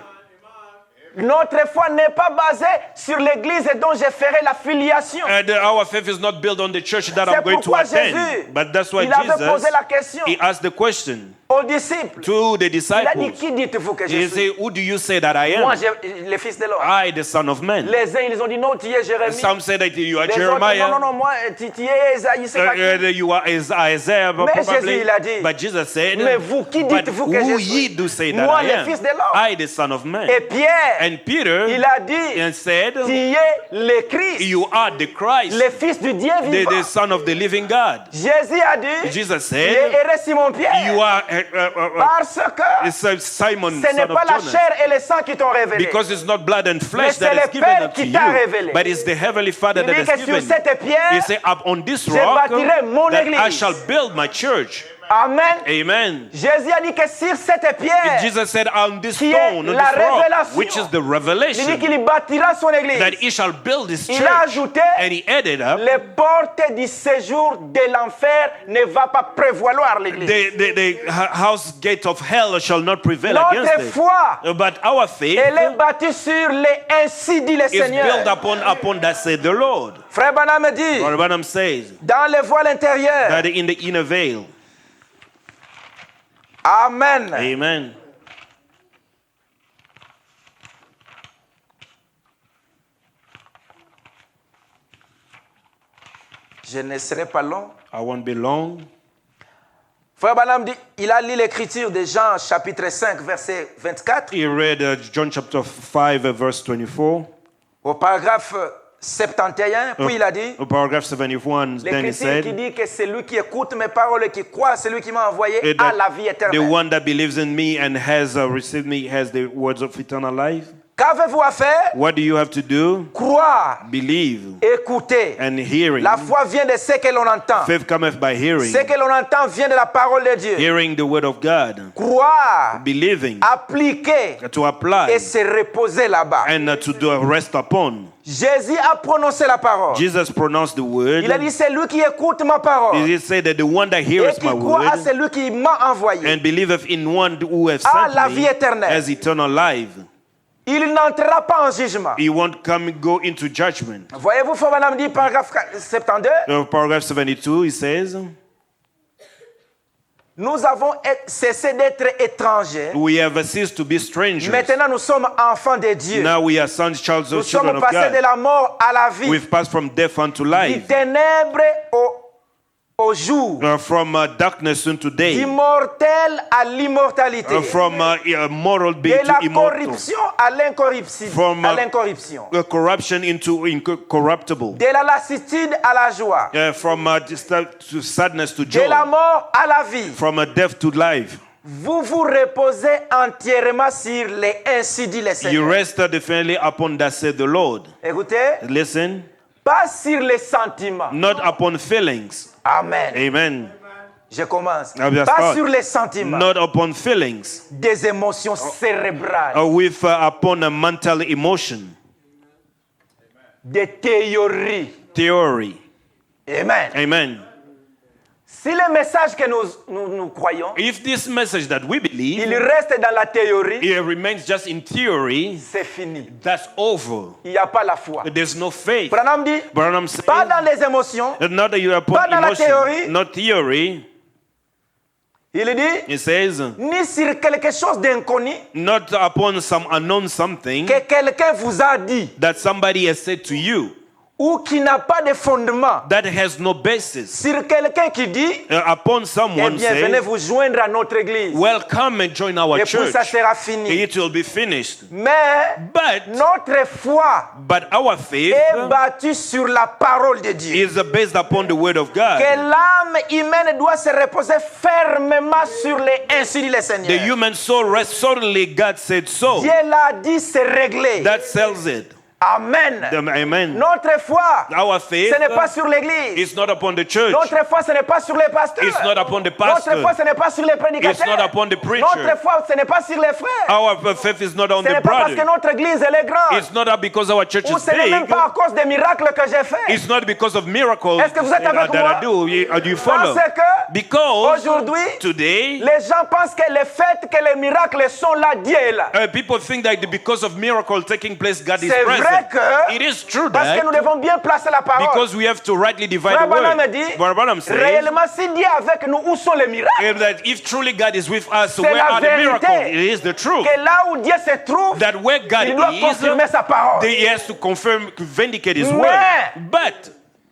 Notre foi n'est pas basée sur l'église dont je ferai la filiation. And our faith is not built on the church that C'est I'm going to pourquoi Jésus, attend. But that's why il avait posé Jesus, la question he asked the question aux disciples. to the Il a dit, disciples. qui dites-vous que je He suis? said, who do you say that I Moi, am? le fils de l'homme. I, the son of man. Les uns, ils ont dit, non, tu es Jérémie. Some say that you are Les autres, Jeremiah. non, moi, tu es Esaïe, c'est pas qui. You are Isaiah, Mais Jésus, probably. il a dit, But Jesus said, mais vous, qui but dites-vous que who je ye suis? do say that Moi, I le am? fils de l'homme. I, the son of man. Et Pierre, And Peter, il a dit, and said, tu es le Christ, you are the Christ, le fils du Dieu the vivant. son of the living God. Jésus a dit, Jesus il est said, heureux Simon Pierre, you are parce que Simon, ce n'est son pas of la Jonas. chair et le sang qui t'ont révélé. Because it's not blood and Mais flesh c'est that le is given Père unto qui t'a you, révélé. but it's the Heavenly Father Il that dit has que sur given you. cette pierre, He said, up on this je rock, bâtirai mon that I église. shall build my church. Amen. Amen. Jésus a dit que sur cette pierre, Jesus said, on this qui est stone, on la this rock, révélation. which is the il dit revelation, qu'il bâtira son église. that he shall build his Il a church. ajouté, And he added up, les portes du séjour de l'enfer ne va pas prévaloir l'église. the house gate of hell shall not prevail Notre against it. foi, But our faith elle est bâtie sur les ainsi dit le is built Seigneur. upon that said the Lord. Frère Branham dit, Brother Branham says dans le voile intérieur, that in the inner veil. Amen. Amen. Je ne serai pas long. I won't be long. Frère Branham dit, il a lu l'écriture de Jean chapitre 5 verset 24 He read John chapter 5 verse 24. au paragraphe 71, puis il a dit, Paragraph 71, then he l'écriture qui said, dit que celui qui écoute mes paroles et qui croit à celui qui m'a envoyé a la vie the éternelle. one that believes in me and has received me has the words of eternal life. Qu'avez-vous à faire? What do you have to do? Croire, Believe écouter. and hearing. La foi vient de ce que l'on entend. Faith cometh by hearing. Ce que l'on entend vient de la parole de Dieu. Hearing the word of God. Croire, Believing. appliquer To apply. et se reposer là-bas. And to do rest upon. Jésus a prononcé la parole. Jesus pronounced the word. Il a dit, c'est lui qui écoute ma parole He said that the one that et heareth qui my croit à word celui qui m'a envoyé and believeth in one who has a la sent vie me éternelle. has eternal life. Il n'entrera pas en jugement. He won't go into judgment. Voyez-vous, Frère Branham dit, paragraphe 72, Paragraph 72, he says, nous avons cessé d'être étrangers. we have ceased to be strangers. Maintenant, nous sommes enfants de Dieu. Now we are sons, children Nous children sommes of passés de God. la mort à la vie, We've passed from death unto du life, ténèbre au jour, from darkness into day, d'immortel à l'immortalité, from mortal de being to la immortal, corruption à l'incorruption, From, l'incorruption, corruption into incorruptible, de la lassitude à la joie, from to sadness to de joy, la mort à la vie. from death to life. Vous vous reposez entièrement sur les ainsi dit les You Seigneurs. rest definitely upon that said the Lord. Écoutez, Listen, pas sur les sentiments. not upon feelings. Amen. Amen. Je commence. Ah, bien, Pas start. sur les sentiments, Not upon feelings. des émotions cérébrales, With upon a mental emotion, des théories. theory. Amen. Amen. Si le message que nous croyons, If this message that we believe, il reste dans la théorie, it remains just in theory, c'est fini. that's over. Il n'y a pas la foi. There's no faith. Branham dit, Branham says, pas dans les émotions, not that you are upon pas dans la emotion, théorie. not theory. il dit, It says, ni sur quelque chose d'inconnu not upon some unknown something que quelqu'un vous a dit that somebody has said to you ou qui n'a pas de fondement. that has no basis. Sur quelqu'un qui dit, Upon eh someone bien, venez say, vous joindre à notre église. well, come and join our Et puis church. ça sera fini. It will be finished. Mais But, notre foi but our faith est battue sur la parole de Dieu. is based upon the word of God. Que l'âme humaine doit se reposer fermement sur les ainsi dit le The Seigneur. human soul rests solely, God said so. Dieu l'a dit, c'est réglé. That sells it. Amen. Amen. Notre foi, Our faith ce n'est pas sur l'église. is not upon the church. Notre foi, ce n'est pas sur les pasteurs. It's not upon the Notre pastor. foi, ce n'est pas sur les prédicateurs. It's not upon the preacher. Notre foi, ce n'est pas sur les frères. Our faith is not on Ce the n'est pas parce que brother. notre église elle est grande. It's not because our church Ou is ce n'est même big. pas à cause des miracles que j'ai faits. It's not because of miracles Est-ce que vous êtes avec that moi? I do. Do you follow? Parce que Because aujourd'hui, today, les gens pensent que le fait que les miracles sont là, Dieu est là. people think that because of miracle taking place, God is C'est vrai present. que- It is true Parce que nous that devons bien placer la parole. because we have to rightly divide Frère the word. Branham dit, Brother Branham says réellement, si Dieu est avec nous, où sont les miracles? that if truly God is with us, C'est where la are the vérité. miracles? It is the truth. Que là où Dieu se trouve, That where God il doit confirmer is, sa parole. he has to confirm, vindicate his Mais- word. But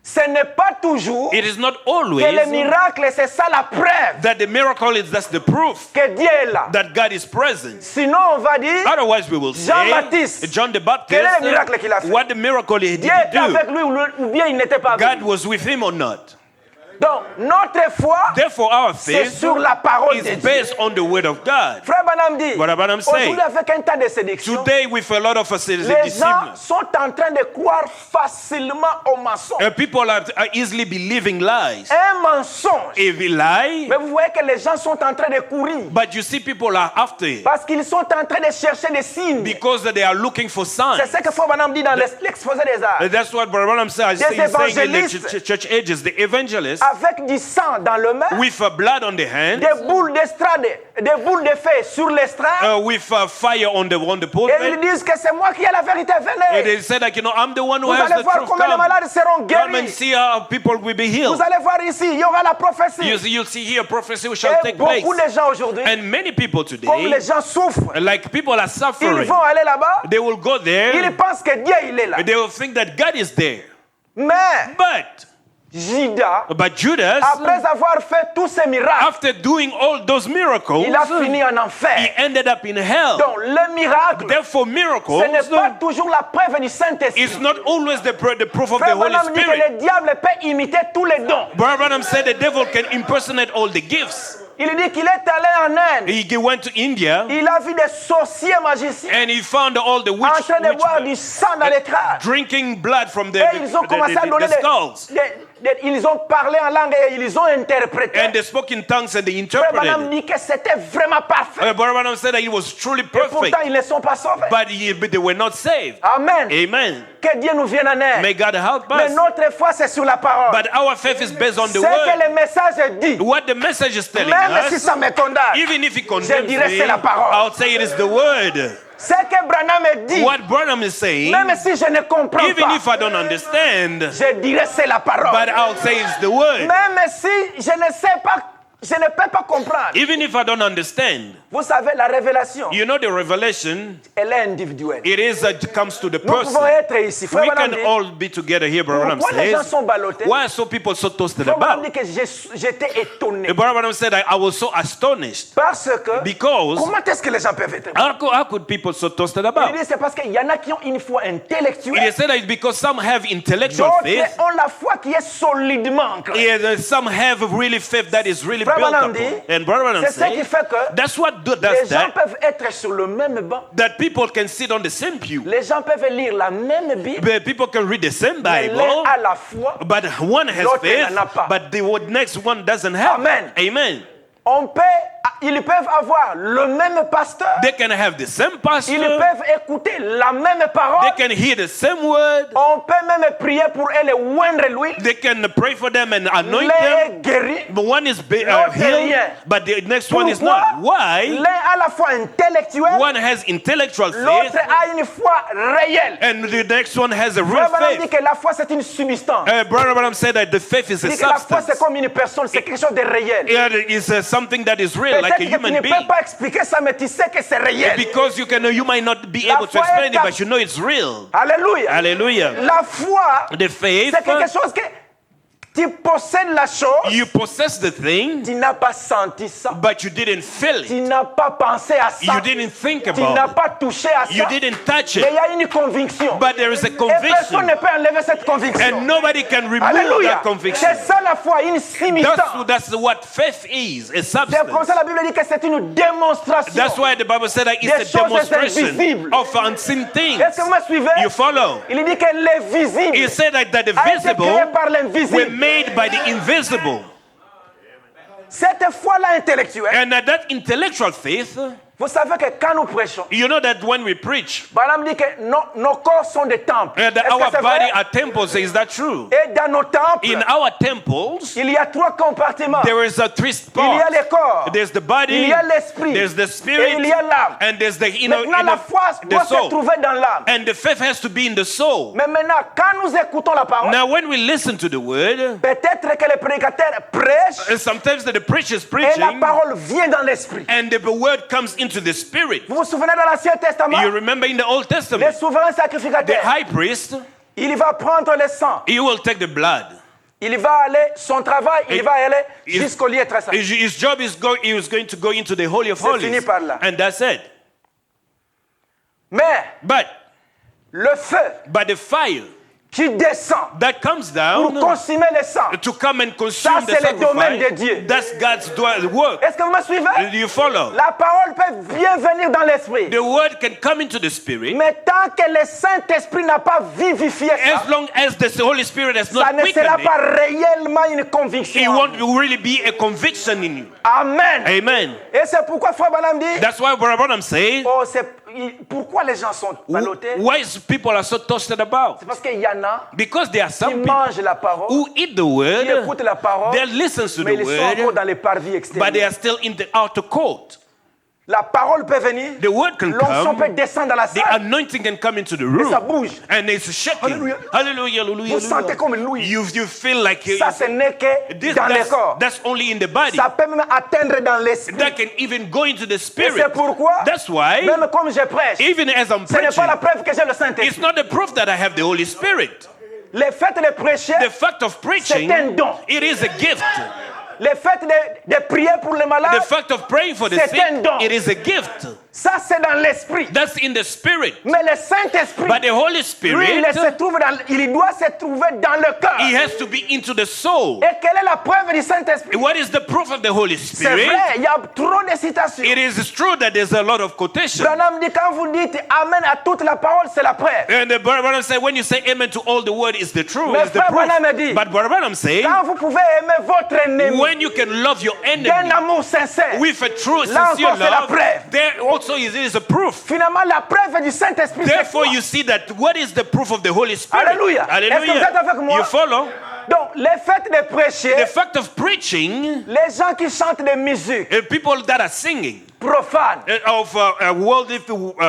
Ce n'est pas toujours it is not que les always miracles, c'est ça la preuve that the miracle is that's the proof que Dieu est là. that God is present. Sinon, on va dire, Otherwise, we will say Jean-Baptiste, John the Baptist, quel est le miracle qu'il a fait? what the miracle he did Dieu était do. avec lui ou bien il n'était pas avec God lui. was with him or not. Donc, notre foi, Therefore, our c'est faith sur la parole de is Dieu. based on the word of God. Frère Branham dit, What Branham say? aujourd'hui avec un tas de séduction, Today, with a lot of les gens disciples, sont en train de croire facilement au mensonge. people are easily believing lies. Un mensonge. If we lie, Mais vous voyez que les gens sont en train de courir but you see people are after it parce qu'ils sont en train de chercher des signes. because they are looking for signs. C'est ce que Frère Branham dit dans l'exposé des arts. That's what Brother Branham says. He's saying in the évangélistes church ages, the evangelists Avec du sang dans le main, with blood on the hand, des boules d'estrade, des boules de feu sur l'estrade, with fire on the et ils pulpit. disent que c'est moi qui ai la vérité. And Venez. they said, like, I'm the one who Vous has allez the voir truth. combien de malades seront Come and guéris. see how people will be healed. Vous allez voir ici, il y aura la prophétie. You'll see here prophecy shall Et take place. beaucoup de gens aujourd'hui, And many people comme today, les gens souffrent, like people are ils suffering, vont aller là-bas, they will go ils there, pensent que Dieu il est là. they will think that God is there. Mais Judas, But Judas, après avoir fait tous ces miracles, after doing all those miracles, il a fini en he enfer. ended up in hell. Donc le miracle, Therefore, ce miracles n'est pas toujours la preuve du is Saint-Esprit. not always the proof of the Frère Holy Branham dit que Spirit. le diable peut imiter tous les dons. Brother Branham said the devil can impersonate all the gifts. Il dit qu'il est allé en Inde. He went to India Il a vu des sorciers magiciens and he found all the en train de boire du sang dans les crânes. drinking blood from Et ils ont commencé à donner the skulls. ils ont parlé en langue et ils ont interprété. And they spoke in tongues and they Frère Branham interpreted. dit que c'était vraiment parfait. Brother Branham said that it was truly Et perfect, pourtant, ils ne sont pas sauvés. but they were not saved. Amen. Amen. Que Dieu nous vienne en aide. May God help Mais us. notre foi, c'est sur la parole. But our faith is based on Ce the que word. le message dit, What the message is telling même si us, ça me condamne, even if he condemns dirais me, c'est la parole. I'll say it is the word. ce que Branham dit, What Branham is saying, même si je ne comprends even pas, if I don't understand, je dirais c'est la parole. but I'll say it's the word. Même si je ne sais pas je ne peux pas comprendre. Even if I don't understand, Vous savez, la révélation, you know the revelation, elle est individuelle. it is it comes to the Nous pouvons person. être ici. Frère We Branham can dit, all be together here, Brother Branham pourquoi les gens says. sont ballottés? Why are so people so toasted Frère Branham about? dit que j'étais étonné. Brother Branham said, I was so astonished. Parce que, Because comment est-ce que les gens peuvent être? how could people so toasted Il about? dit, c'est parce qu'il y en a qui ont une foi It intellectuelle. is said that it's because some have intellectual D'autres faith, ont la foi qui est solidement ancrée. and some have really faith that is really Frère built Branham upon. dit, And Brother Branham c'est ce qui says, fait que that's what les does gens that, peuvent être sur le même banc. that people can sit on the same pew. Les gens peuvent lire la même Bible. But people can read the same Mais Bible, l'un a la foi. but one has l'autre faith, n'en a pas. but the next one doesn't have. Amen. Amen. Ils peuvent avoir le même pasteur. They can have the same pastor. Ils peuvent écouter la même parole. They can hear the same word. On peut même prier pour eux et oindre l'huile. They can pray for them and anoint L'un them. est guéri. But one is L'autre healed, rien. but the next one is Pourquoi? not. Why? L'un a la foi intellectuelle. One has intellectual faith, L'autre a une foi réelle. and the next one has a real Frère Branham dit faith. que la foi c'est une substance. Brother Branham said that the faith is a Il dit que la foi c'est substance. comme une personne, c'est quelque chose de réel. It is something that is real, like Peut-être a que tu human ne being. peux pas expliquer ça, mais tu sais que c'est réel. Because you might not be La able to foi est explain it, but you know it's real. Alléluia. Hallelujah. La foi, The faith, c'est quelque chose que tu possèdes la chose, you possess the thing, tu n'as pas senti ça. but you didn't feel Tu it. n'as pas pensé à ça. You didn't think Tu n'as about pas touché à it. You ça. didn't touch Mais il it. y a une conviction. But there is a Et personne conviction, ne peut enlever cette conviction. and nobody can remove Alléluia. that conviction. C'est ça la foi, une substance. That's what faith is, a C'est comme substance. ça la Bible dit que c'est une démonstration. That's why the Bible said that Des it's a choses demonstration invisibles. of unseen things. Est-ce que vous me suivez? You follow? Il dit que l'invisible He said that the a été visible créé par were l'invisible. made by the invisible. Cette foi-là intellectuelle, And that intellectual faith, vous savez que quand nous prêchons, you know that when we preach, Balaam dit que nos corps sont des temples. that Est-ce que our c'est body vrai? are temples. Is that true? Et dans nos temples, In our temples, il y a trois compartiments. there is a three Il y a parts. le corps, There's the il body, y a l'esprit, there's the et spirit, il y a l'âme. and there's the Maintenant, la foi the doit se soul. trouver dans l'âme. And the faith has to be in the soul. Mais maintenant, quand nous écoutons la parole, Now, when we listen to the word, peut-être que le prédicateur prêche sometimes the preacher's et la preaching, parole vient dans l'esprit. and the word comes into the spirit. Vous vous souvenez dans l'Ancien Testament, You remember in the Old le Testament, souverain the sacrificateur, high priest, il va prendre le sang, he will take the blood. il va aller, son travail, il va aller jusqu'au lieu très saint. His job is he was going to go into the Holy of C'est fini Holies. par là. And that's it. Mais But le feu the fire qui descend that comes pour down consumer le sang, to come and consume ça the c'est le domaine de sacrifice, Dieu. that's God's work. Est-ce que vous me suivez? Do you follow? La parole peut bien venir dans l'esprit. The word can come into the spirit Mais tant que le Saint-Esprit n'a pas vivifié ça, as long as the Holy Spirit has ça not ne sera quickened pas it. réellement une It conviction. won't really be a conviction in you. Amen. Amen. Et c'est pourquoi Frère Branham dit, That's why Brother Branham says, pourquoi les gens sont ballottés? why is people are so toasted about? C'est parce qu'il y en a Because there are qui some people mangent la parole, who eat the qui word, écoutent la parole, they listen to mais the ils sont encore word, dans les parvis but they extérieurs. are still in the outer court. La parole peut venir, The word can l'onction peut come, descendre dans la the salle, anointing can come into the et ça room, bouge. and it's shaking. Hallelujah. Hallelujah, hallelujah. Vous sentez comme Louis. You feel like Ça, ce n'est que dans le corps. that's only in the body. Ça peut même atteindre dans l'esprit. That can even go into the Et spirit. c'est pourquoi, That's why, même comme je prêche, even as I'm ce n'est pas la preaching, preuve que j'ai le it's Saint-Esprit. not the proof that I have the Holy Spirit. Le fait de prêcher, The fact of preaching, c'est un don. it is a gift. le fait de prier pour les The malades, fact of praying for the C'est sick, un don. it is a gift. ça c'est dans l'esprit. That's in the spirit. Mais le Saint-Esprit, But the Holy lui, Spirit, il doit se trouver dans le cœur. he has to be into the soul. Et quelle est la preuve du Saint-Esprit? What is the proof of the Holy C'est Spirit? vrai, il y a trop de citations. It is true that there's a lot of quotation. Branham dit, quand vous dites Amen à toute la parole, c'est la preuve. And the Brother Branham said, when you say amen to all the word, is the truth, Mais is the Frère proof. Branham dit, But Brother Branham said, Quand vous pouvez aimer votre ennemi when you can love your d'un enemy amour sincère, with a true, là sincere encore c'est la love, preuve. there also is a proof. Finalement, la preuve du Saint-Esprit, c'est Therefore, quoi? you see that what is the proof of the Holy Spirit? Alléluia. Est-ce que vous êtes avec moi? You follow? Donc, le fait de prêcher, The fact of preaching, les gens qui chantent de musique people that are singing profane, of worldly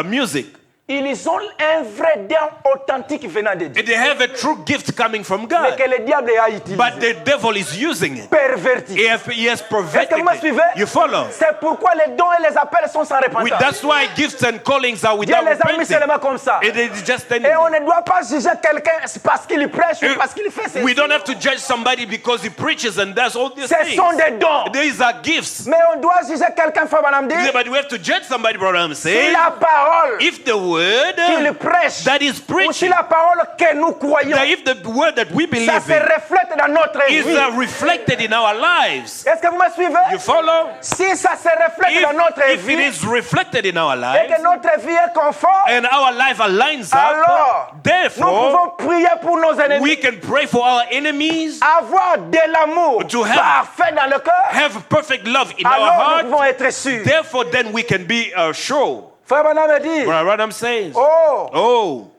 music, Ils ont un vrai don authentique venant de Dieu. And they have a true gift coming from Mais God. que le diable a utilisé. But the devil is using it. Perverti. He has Est-ce perverted que vous me it. suivez? You follow? C'est pourquoi les dons et les appels sont sans repentance. That's why gifts and callings are Dieu without les a mis repenting. seulement comme ça. It is just Et on standing. ne doit pas juger quelqu'un parce qu'il prêche ou parce qu'il fait ceci. We don't have to judge somebody because he preaches and does all these Ce things. sont des dons. These are gifts. Mais on doit juger quelqu'un, Frère Branham dit, But we have to judge somebody, brother. I'm si saying, la parole if the word qu'il prêche that is ou si preaching, la parole que nous croyons, that if the word that we believe ça se in reflète dans notre is vie. reflected in our lives, Est-ce que vous me suivez? you follow? Si ça se reflète dans notre If it vie is reflected in our et lives que notre vie est conforme, and our life aligns alors up, nous therefore pouvons prier pour nos ennemis, we can pray for our enemies, avoir de l'amour To have- parfait dans le cœur, have perfect love in our alors nous heart. pouvons être sûrs. Therefore, then we can be sure. Frère Branham me dit, What I'm saying. oh, Oh,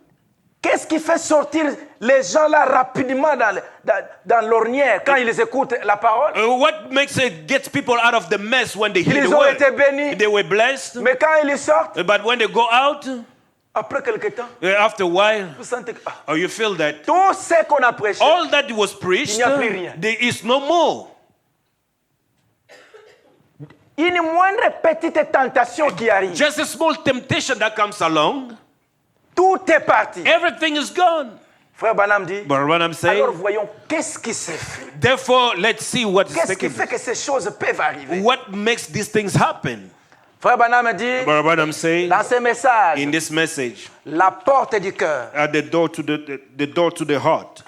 qu'est-ce qui fait sortir les gens là rapidement dans l'ornière quand ils écoutent la parole? what makes it gets people out of the mess when they hear Ils the ont word? été bénis, They were blessed, mais quand ils sortent, but when they go out, après quelque temps, after a while, vous sentez que or you feel that tout ce qu'on a prêché, all that was preached, Il n'y a plus rien. there is no more. une moindre petite tentation qui arrive, Just a small temptation that comes along, tout est parti. everything is gone. Frère Branham dit, But what I'm saying, alors voyons qu'est-ce qui se fait. therefore, let's see what is Qu'est-ce qui taking fait que ces choses peuvent arriver? What makes these things happen? Frère Branham dit, But what I'm saying, dans ce message, in this message, la porte du cœur. at the door to the door to the heart.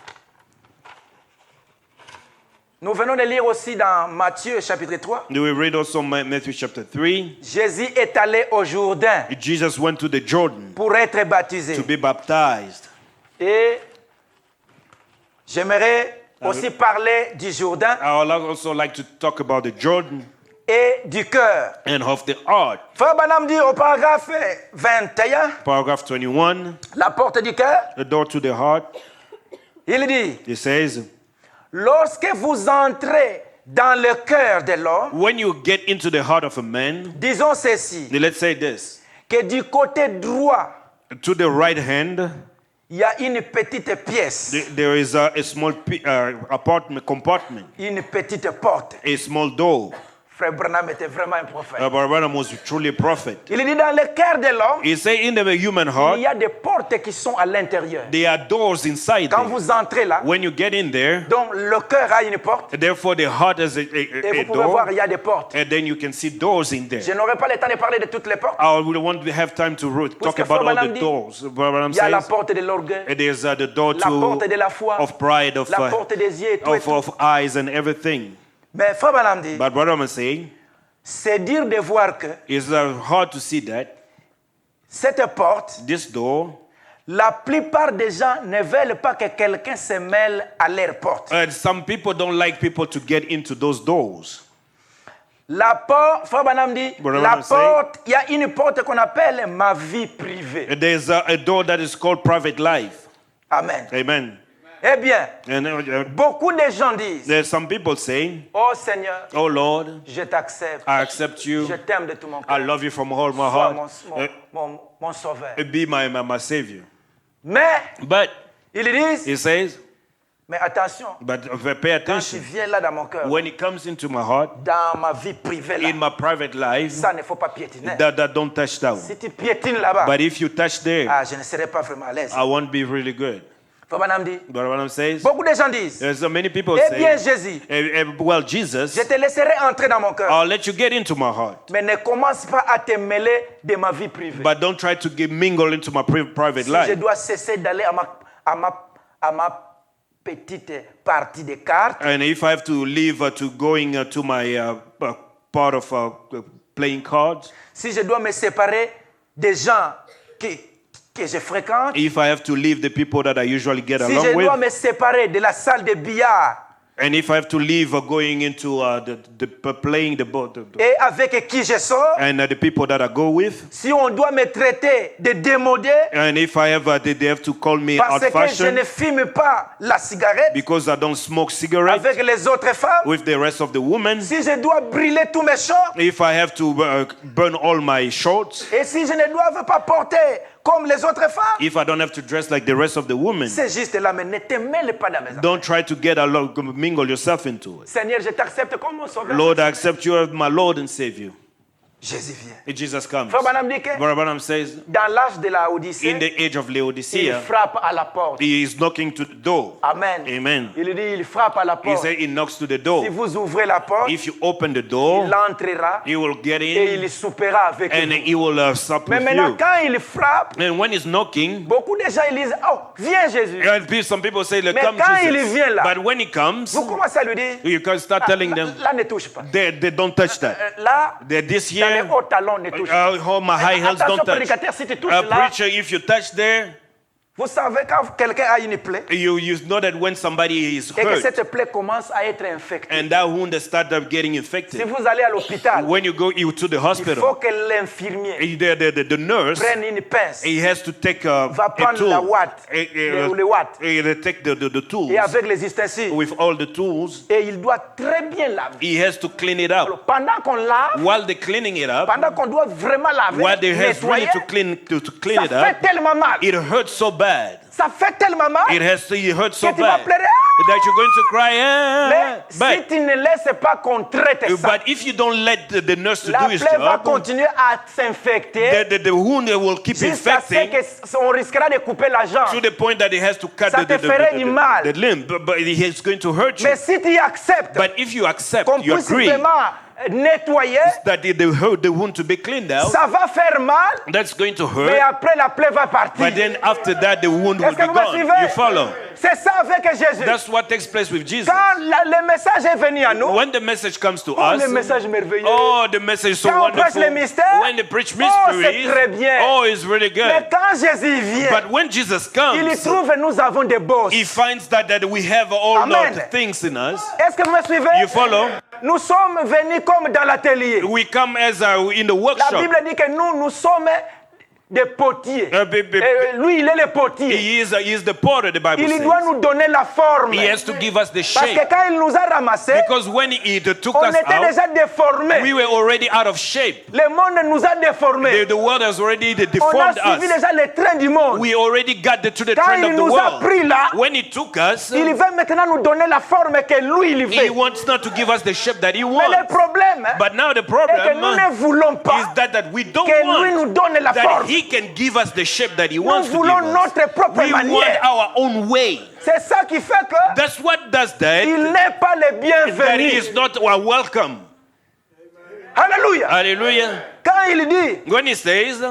Nous venons de lire aussi dans Matthieu chapitre 3. Do we read also Matthew chapter 3? Jésus est allé au Jourdain Jesus went to the Jordan pour être baptisé. to be baptized. Et j'aimerais aussi parler du Jourdain I would also like to talk about the Jordan et du cœur. and of the heart. Frère Branham dit au paragraphe 21, Paragraph 21, la porte du cœur, the door to the heart. il dit, It says, lorsque vous entrez dans le cœur de l'homme, when you get into the heart of a man, disons ceci, let's say this, que du côté droit, to the right hand, il y a une petite pièce, there is a small compartment, une petite porte. a small door. Frère Branham était vraiment un prophète. But Branham was truly a prophet. Il dit dans le cœur de l'homme, He said in the human il heart, y a des portes qui sont à l'intérieur. there are doors inside Quand there. vous entrez là, When you get in there, donc le cœur a une porte therefore the heart has et a vous pouvez voir, door, il y a des portes. and then you can see doors in there. Je n'aurai pas le temps de parler de toutes les portes. I will want to have time to talk Puisque about all Branham the dit, doors. Branham Il y a la says, porte de l'orgueil, there's the door la porte de la to foi, of pride, of la porte des yeux et tout. Et tout. of eyes and everything. Mais Frère Branham dit, But Branham is saying, c'est dire de voir que it's hard to see that cette porte, this door, la plupart des gens ne veulent pas que quelqu'un se mêle à leur porte. and some people don't like people to get into those doors. La porte, Frère Branham dit, Branham la say- porte, il y a une porte qu'on appelle ma vie privée. And there's a door that is called private life. Amen. Amen. Eh bien, And beaucoup de gens disent, there's some people saying, oh Seigneur, oh Lord, je t'accepte, I accept you. je t'aime de tout mon I cœur, love you from all my sois heart. mon sauveur. Be my savior. Mais, But ils disent, he says, mais attention, but pay quand tu attention. viens là dans mon cœur, When it comes into my heart, dans ma vie privée là, in my private life, ça ne faut pas piétiner. that don't touch down. Si tu piétines là-bas, But if you touch there, ah, je ne serai pas vraiment à l'aise. I won't be really good. Frère Branham dit, But what I'm saying, beaucoup de gens disent, there's so many people eh bien say, Jésus, well, Jesus, je te laisserai entrer dans mon cœur, I'll let you get into my heart. mais ne commence pas à te mêler de ma vie privée. But don't try to mingle into my private Si je life. dois cesser d'aller à ma petite partie de cartes, And if I have to leave to going to my part of playing cards, si je dois me séparer des gens que je fréquente, if I have to leave the people that I usually get si je along dois with, me séparer de la salle de billard and if I have to leave going into the playing the board, et avec qui je sors, and the people that I go with, si on doit me traiter de démodé and if I have they have to call me parce que je old-fashioned ne fume pas la cigarette because I don't smoke cigarettes avec les autres femmes, with the rest of the women, si je dois brûler tous mes shorts if I have to burn all my shorts, et si je ne dois pas porter comme les autres femmes. if I don't have to dress like the rest of the women, C'est juste là, mais ne te mêle pas dans mes affaires. don't try to get along, mingle yourself into it. Seigneur, je t'accepte comme mon sauveur. Lord, I accept you as my Lord and Savior. Jésus vient. And Jesus comes. Frère Branham dit que Brother Branham says, dans l'âge de la Odyssée, in the age of il Laodicea, frappe à la porte. he is knocking to the door. Amen. Amen. Il dit, il frappe à la He porte. said he knocks to the door. Si vous ouvrez la porte, If you open the door, il entrera he will get et in il soupera avec and vous. he will sup Mais with maintenant, you. quand il frappe, And when he's knocking, beaucoup de gens ils disent, oh, viens Jésus. some people say, Mais come quand il Jesus. vient là, But when he comes, vous commencez à lui dire, you can start telling them, là ne touche pas. they don't touch that. Là, This dans les here, hauts talons ne touche pas. all my high heels Attention don't touch. prédicateur, si tu touches A là, preacher, if you touch there, vous savez quand quelqu'un a une plaie you know that when somebody is et que hurt cette plaie commence à être infectée. and that wound start up getting Si infected, vous allez à l'hôpital, when you go to the il faut hospital, que l'infirmier the nurse, prenne une pince he has to take va a prendre la tool, ouate, le watt, take the tools et avec les ustensiles, with all the tools. et il doit très bien laver. He has to clean it up. Alors, pendant qu'on lave, While they're cleaning it up, pendant qu'on doit vraiment laver, while they has really nettoyer, to clean ça it fait up, tellement mal. it hurts so bad. Ça fait tellement mal It hurts so que tu vas bad pleurer. that you're going to cry. Mais si But tu ne laisses pas qu'on traite ça, if you don't let the nurse to la do his plaie va job, continuer à s'infecter the wound will keep jusqu'à ce infecting qu'on risquera de couper la to jambe. the point that he has to cut Ça te ferait du mal. the limb. But he's going to hurt you. Mais si tu acceptes But if you accept, qu'on you puisse agree vraiment nettoyer, that the wound to be cleaned out, ça va faire mal, that's going to mais hurt. après la plaie va partir. But then after that, the wound will Est-ce be que vous me gone. suivez? You follow? C'est ça avec Jésus. That's what takes place with Jesus. Quand le message est venu à nous, When the message comes to oh, us, le message merveilleux. oh, the message is so Quand on prêche wonderful. les mystères, When they preach oh, c'est mysteries, très bien. oh, it's really Mais good. quand Jésus vient, But when Jesus il comes, trouve que nous avons des bosses. he finds that we have all Amen. the things in us. Est-ce que vous me suivez? You follow? Nous sommes venus comme dans l'atelier. We come as in the La workshop. Bible dit que nous sommes des potiers. Et lui, il est le potier. He is the potter, the Bible Il says. doit nous donner la forme. He has to give us the Parce shape. que quand il nous a ramassés, Because when he took on us était out, déjà déformés. we were already out of shape. Le monde nous a déformés. The world has already On a deformed suivi us. déjà les trains du monde. We already got to the Quand trend il of the nous a world. pris là, When he took us, il veut maintenant nous donner la forme que lui, il he veut. wants not to give us the shape that he Mais le wants. problème But now the est que problem nous ne voulons is pas that we don't que lui nous want donne la that forme. he can give us the shape that he Nous wants to give voulons us. notre propre We want manière. our own way. C'est ça qui fait que That's what does that. il n'est pas le That bienvenu. is not our welcome. Alléluia. Hallelujah. Quand il dit, When he says,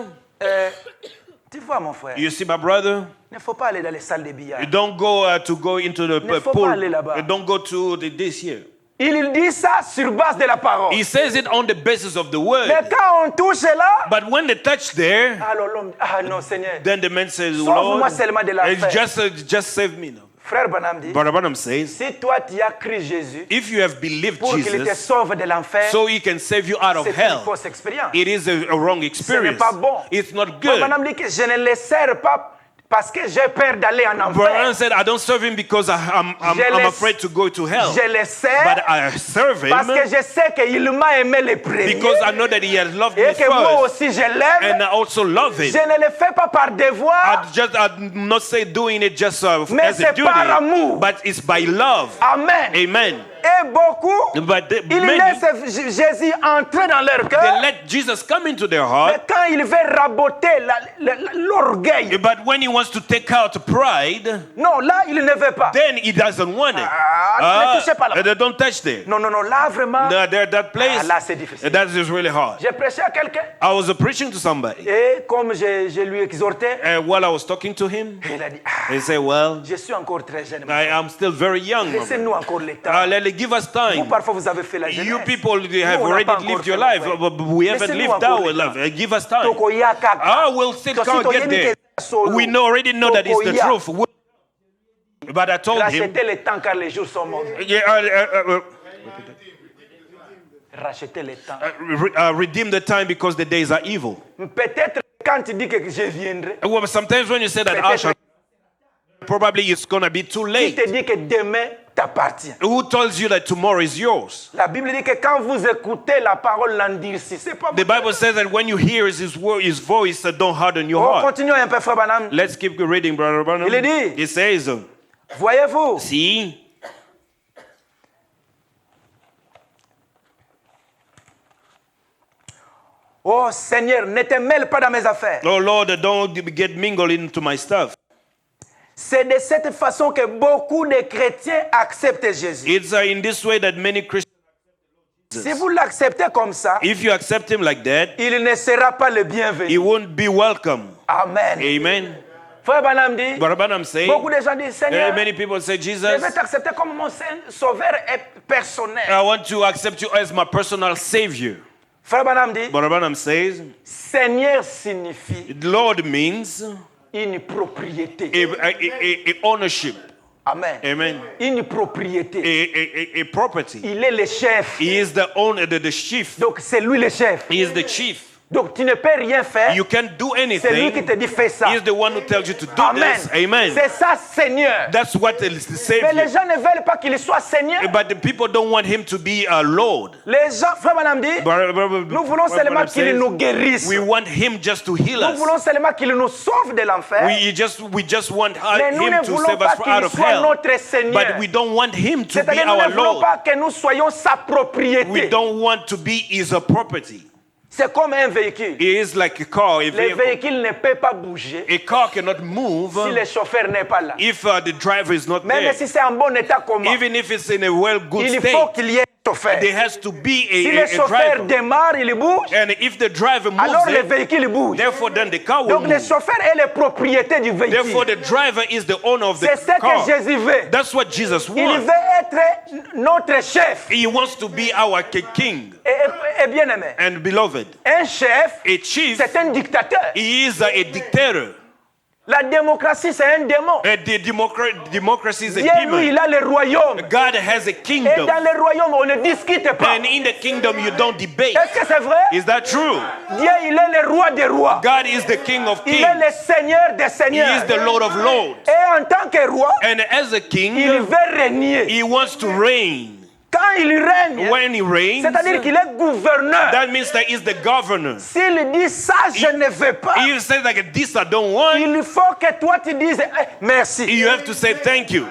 tu vois mon frère, you see my brother, il ne faut pas aller dans les salles de billard. you don't go to go into the Ne faut pool. pas aller là-bas. You don't go to this here. Il dit ça sur base de la parole. He says it on the basis of the word. Mais quand on touche là, But when they touch there, alors l'homme, ah non Seigneur, then the man says, sauve-moi Lord, seulement de l'enfer. just save me now. Frère Branham dit, Brother Branham says, si toi tu as cru Jésus if you have believed pour qu'il te Jesus sauve de l'enfer, so he can save you out of c'est une hell, fausse expérience. it is a wrong experience. pas bon. It's not Frère good. Branham dit que je ne le sers pas parce que j'ai peur d'aller en Branham enfer. said, I don't serve him because I'm afraid to go to hell. Je le sers But I serve parce que him je sais qu'il m'a aimé le premier because I know that he has loved me et que moi first. aussi je l'aime. And I also love Je him. ne le fais pas par devoir. I'm not saying doing it just Mais as a c'est par duty, amour. but it's by love. Amen. Amen. Et beaucoup, But ils many, laissent Jésus entrer dans leur they cœur. let Jesus come into their Mais heart. quand il veut raboter l'orgueil, But when he wants to take out pride, non, là, il ne veut pas. then he doesn't want it. Ne touchez pas là. They don't touch there. Non, non, non, là, vraiment, That place, là, c'est difficile. that is really hard. J'ai prêché à quelqu'un I was preaching to somebody, et comme je lui exhortais, and while I was talking to him, il a dit, he said, well, je suis encore très jeune. I am still very young. Laissez-nous encore le temps. Give us Vous, time. parfois, vous avez fait la jeunesse. You people they have Nous, on n'a already pas encore lived fait your le life, fait. but we haven't Laissez-nous lived encore our le temps. life. Give us time. Tokoya kaka. Ah, we'll still can't get there. We already know that it's the Tokoya. truth. But I told him, Rachetez le temps car les jours sont mauvais. Rachetez le temps. redeem the time because the days are evil. Peut-être quand tu dis que je viendrai, Well, sometimes when you say that, I shall, probably it's going to be too il late. te dit que demain, t'appartient. Who tells you that tomorrow is yours? La Bible dit que quand vous écoutez la parole l'endurcit, c'est pas The Bible says that when you hear his word, his voice, don't harden your Oh, heart. continuons un peu, frère Branham. Let's keep reading, Brother Branham. Il est dit. It says, Voyez-vous, see, oh Seigneur, ne te mêle pas dans mes affaires. oh Lord, don't get mingled into my stuff. C'est de cette façon que beaucoup de chrétiens acceptent Jésus. It's in this way that many Christians, Si vous l'acceptez comme ça, if you accept him like that, il ne sera pas le bienvenu. he won't be welcome. Amen. Amen. Frère Branham dit, Brother Branham say, beaucoup de gens disent, Seigneur, many people say, je Jesus, vais t'accepter comme mon sauveur et personnel. I want to accept you as my personal savior. Frère Branham dit, Brother Branham says, Seigneur signifie Lord means une propriété. a ownership. Amen. Amen. Une propriété. A property. Il est le chef. He is the owner, the chief. Donc c'est lui le chef. He is the chief. Donc tu ne peux rien faire. You can't do C'est lui qui anything. te dit fais ça. He is the one who tells you to do Amen. this. Amen. C'est ça, Seigneur. That's what the Mais les Savior. gens ne veulent pas qu'il soit Seigneur. But the people don't want him to be a Lord. Les gens, frère Branham dit, nous voulons seulement qu'il nous guérisse. We want him just to heal Nous us. voulons seulement qu'il nous sauve de l'enfer. We just want Mais nous him ne to voulons save pas us out qu'il of soit hell. notre Seigneur. But we don't want him to be C'est-à-dire nous our ne voulons Lord. pas que nous soyons sa We propriété. don't want to be his property. C'est comme un véhicule. It is like a car. A Le vehicle. véhicule ne peut pas bouger A car cannot move si le chauffeur n'est pas là. if the driver is not Même there. si c'est en bon état comment, Even if it's in a well good il state, faut qu'il y ait un chauffeur. there has to be Si le a chauffeur driver. démarre, il bouge, And if the driver moves alors le it, véhicule bouge. therefore then the car will Donc le move. chauffeur est la propriété du Therefore véhicule. the driver is the owner of the C'est ce car. que Jésus veut. That's what Jesus Il wants. veut être notre chef. He wants to be our king Et bien aimé, and beloved. un chef, A chief, c'est un dictateur. he is a dictator. La démocratie, c'est un démon. The democracy is a Dieu, lui, demon. il a le royaume. God has a Et kingdom. dans le royaume, on ne discute pas. And in the kingdom you don't debate. Est-ce que c'est vrai? Is that true? Dieu, il est le roi des rois. God is the King of Il est kings. le Seigneur des He seigneurs. is the Lord of lords. Et en tant que roi, And as a il king, veut régner. he wants to reign. Quand il règne, When he reigns, c'est-à-dire qu'il est gouverneur. that means that he's the governor. S'il dit ça, je ne veux pas, He says like this I don't want. il faut que toi tu dises eh, merci. You have to say thank you.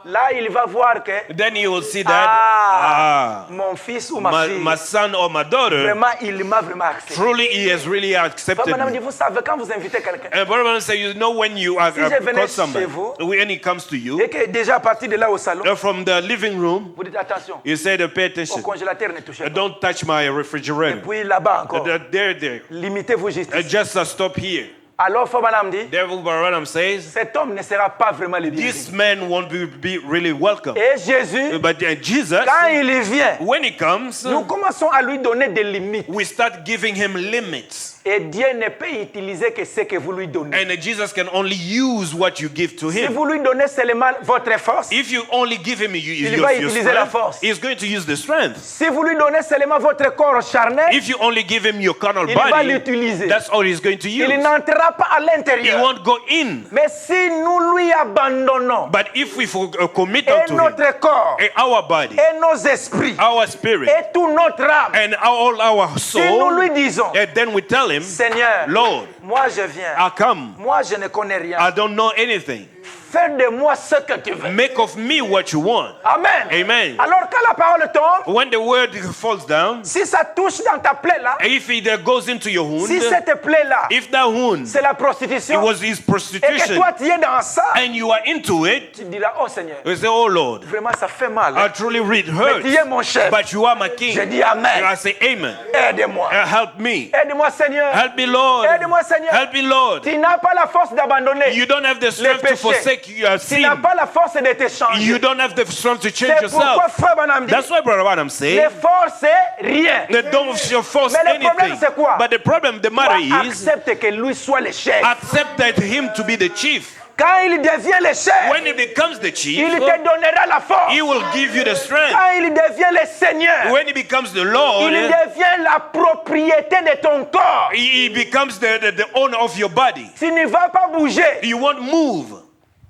Là, il va voir que Then you will see that mon fils ou ma fille, my son or my daughter, vraiment, il m'a vraiment accepté. truly he has really accepted Madame dit, me. vous savez, quand vous invitez quelqu'un, And Brother say, you know when you Si je venais call somebody, chez vous, when he comes to you, et que déjà à partir de là au salon, from the living room, vous dites attention, you say to pay au attention. congélateur ne touchez pas. Don't touch my refrigerator. Puis là-bas encore, There. limitez-vous juste. Just stop here. Alors, faut madame dit, Devil Bararam says, cet homme ne sera pas vraiment le this bienvenu. man won't be really welcome. Et Jésus, But Jesus, quand il vient, when he comes, nous commençons à lui donner des limites. we start giving him limits. Et Dieu ne peut utiliser que ce que vous lui donnez. And Jesus can only use what you give to Si him. vous lui donnez seulement votre force, If you only give him Il va your utiliser la strength, force. he's going to use the strength. si vous lui donnez seulement votre corps charnel, If you only give him your carnal il va body, l'utiliser. that's all he's going to use. Il n'entrera pas à He l'intérieur. won't go in. Mais si nous lui abandonnons But if we commit et unto him, notre corps, our body, et nos esprits, our spirit, et toute notre âme, and all our si nous soul, lui disons, and then we tell him, Seigneur, Lord, moi je viens, I come. moi je ne connais rien. I don't know anything. Fais de moi ce que tu veux. Make of me what you want. Amen. Amen. Alors quand la parole tombe, When the word falls down, si ça touche dans ta plaie là, if it goes into your wound, si cette plaie là, if that wound, c'est la it prostitution, was his et que prostitution, toi tu es dans ça, and you are into it, tu diras, oh Seigneur, you say, oh Lord, vraiment ça fait mal. I truly read Mais tu es hurt, mon chef. but you are my king. Je dis Amen. I say, amen. Aide-moi. Help me. Aide-moi Seigneur. Help me, Lord. Aide-moi Seigneur. Help me, Lord. Tu n'as pas la force d'abandonner. You don't have the strength to péchés. forsake your Tu n'as sin. pas la force de te changer. You don't have the strength to change C'est pourquoi yourself. Frère Branham dit, That's why Brother Branham says, l'effort c'est rien. don't force Mais le problème, anything. c'est quoi? But the problem, the Toi, matter is, accepte que lui soit le chef. accept that him to be the chief. Quand il devient le chef, When he becomes the chief, il te donnera la force. he will give you the strength. Quand il devient le Seigneur, When he becomes the Lord, il devient la propriété de ton corps. he becomes the owner of your body. Tu ne vas pas bouger. You won't move.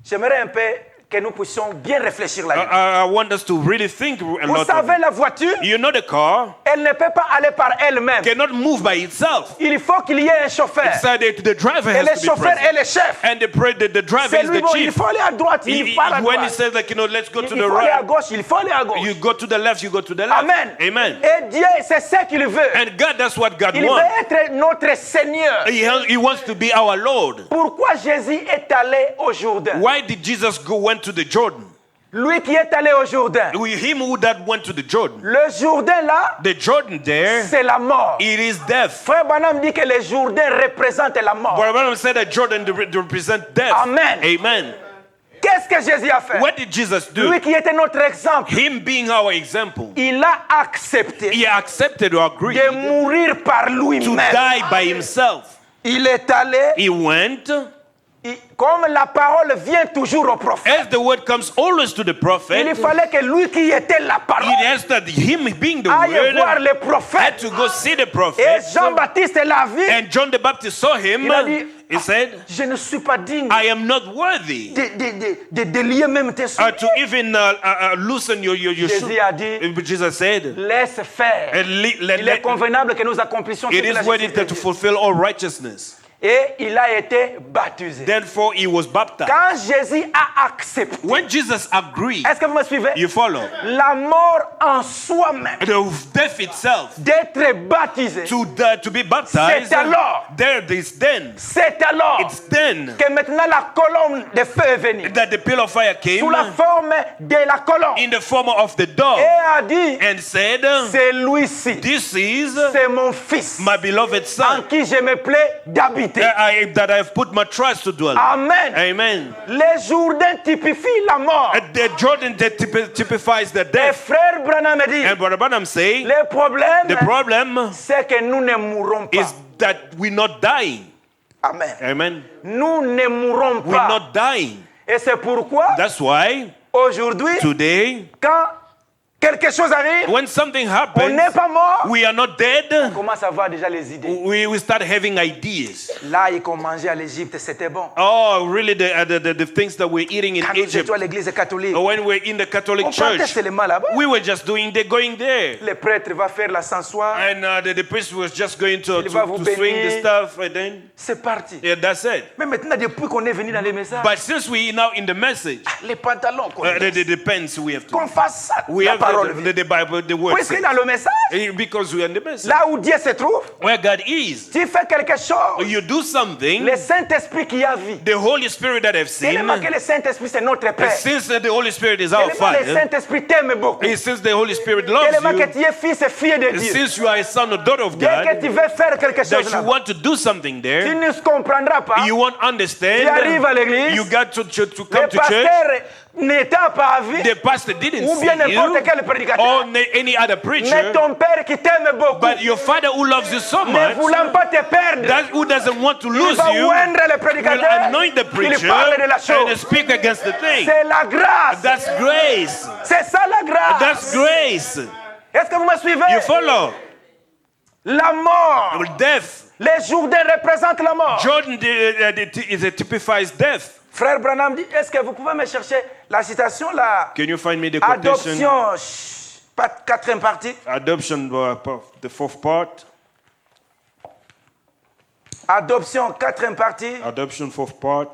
J'aimerais un peu que nous puissions bien réfléchir là. I want us to really think a Vous lot of savez, it. la voiture, You know the car elle ne peut pas aller par elle-même. cannot move by itself. Il faut qu'il y ait un chauffeur. So the driver Et has le to be chauffeur present. est le chef. And the driver C'est is lui, the bon, il chief. faut aller à droite, il part à When he droite. says like, let's go to Il the faut aller à right, gauche, il faut aller à gauche. you go to the left, you go to the left. Amen. Amen. Et Dieu, c'est ce qu'il veut. And God, that's what God Il veut wants. être notre Seigneur. He wants to be our Lord. Pourquoi Jésus est allé au Jourdain? Why did Jesus went to the Jordan? Lui qui est allé au Jourdain. Him who that went to the Jordan. Le Jourdain là, The Jordan there, c'est la mort. it is death. Frère Branham dit que le Jourdain représente la mort. But Abraham said that Jordan represent death. Amen. Amen. Qu'est-ce que Jésus a fait? What did Jesus do? Lui qui était notre exemple, Him being our example, il a accepté he accepted or agreed de mourir par to lui-même. die by himself. Il est allé, He went, comme la parole vient toujours au prophète. as the word comes always to the prophet, Il fallait que lui qui était la parole it has that him being the aille voir word les had prophètes. to go see the Et prophet. Jean-Baptiste l'a vu. And John the Baptist saw him. Il a dit, He said, je ne suis pas digne I am not worthy de délier même tes souliers. to even loosen your Jésus shoe. a dit, Jesus said, laisse faire. Il est convenable que nous accomplissions it toute la is worthy justice de to Dieu. fulfill all righteousness. Et il a été baptisé. Therefore, he was baptized. Quand Jésus a accepté, When Jesus agreed, est-ce que vous me suivez? you follow, La mort en soi-même, the death itself, d'être baptisé, to be baptized, C'est alors. there it is then. c'est alors It's then que maintenant la colonne de feu est venue. that the pillar of fire came Sous la forme de la colonne. in the form of the dove Et a dit, and said, c'est lui-ci, this is c'est mon fils, my beloved en son, qui je me plais d'habiter. that I have put my trust to dwell. Amen. Amen. Les Jourdains typifient la mort. The Jordan that typifies the Et death. frère Branham dit, And Brother Branham say, le problème, the problem c'est que nous ne mourrons is pas. that we're not dying. Amen. Amen. Nous ne mourrons We're pas. not dying. Et c'est pourquoi, That's why aujourd'hui, today, quand quelque chose arrive, when something on happens, n'est pas mort, we are not dead. on commence à voir déjà les idées. We start having ideas. L'ail qu'on mangeait à l'Égypte, c'était bon. Oh, really? The things that we're eating in Quand nous Egypt. étions à l'église catholique, When we're in the Catholic on partait Church, seulement là-bas. we were just going there. Le prêtre va faire l'ascensoir, And the priest was just going to Il va vous swing the bénir. stuff, and then c'est parti. yeah, that's it. Mais maintenant, depuis qu'on est venu dans les messages, But since we now in the message, les pantalons qu'on the pants we have to. qu'on fasse ça, We la have parole. the Bible, the word Puisque says. dans le message, Because we are in the message. là où Dieu se trouve, Where God is, tu fais quelque chose, you do something. le Saint-Esprit qui a vu. The Holy Spirit that I've seen, Tellement que le Saint-Esprit c'est notre Père. since the Holy Spirit is our Tellement le Father, Saint-Esprit t'aime beaucoup. and since the Holy Spirit loves Tellement que you, tu es fils et fille de Dieu. since you are a son or daughter of Dès que God, tu veux faire quelque that chose you là, want to do something tu there, ne comprendras pas. you won't Tu arrives understand. à l'église, You got to le come to church. pasteur ne t'a pas vu, The pastor didn't ou see bien n'importe you, quel prédicateur. or any other Mais preacher, ton Père qui t'aime beaucoup, but your Father who loves you so ne much, voulant pas te perdre, who doesn't want to il lose va you, oindre le will prédicateur, anoint the il preacher parle de la and chose. speak against the thing. C'est la grâce. That's grace. C'est ça la grâce. That's grace. Est-ce que vous me suivez? You follow? La mort. Death. Les Jourdains représentent la mort. Jordan typifies death. Frère Branham dit, est-ce que vous pouvez me chercher la citation, la Can you find me the quotation? adoption, quatrième partie. Adoption, the fourth part. Adoption, quatrième partie. Adoption, fourth part.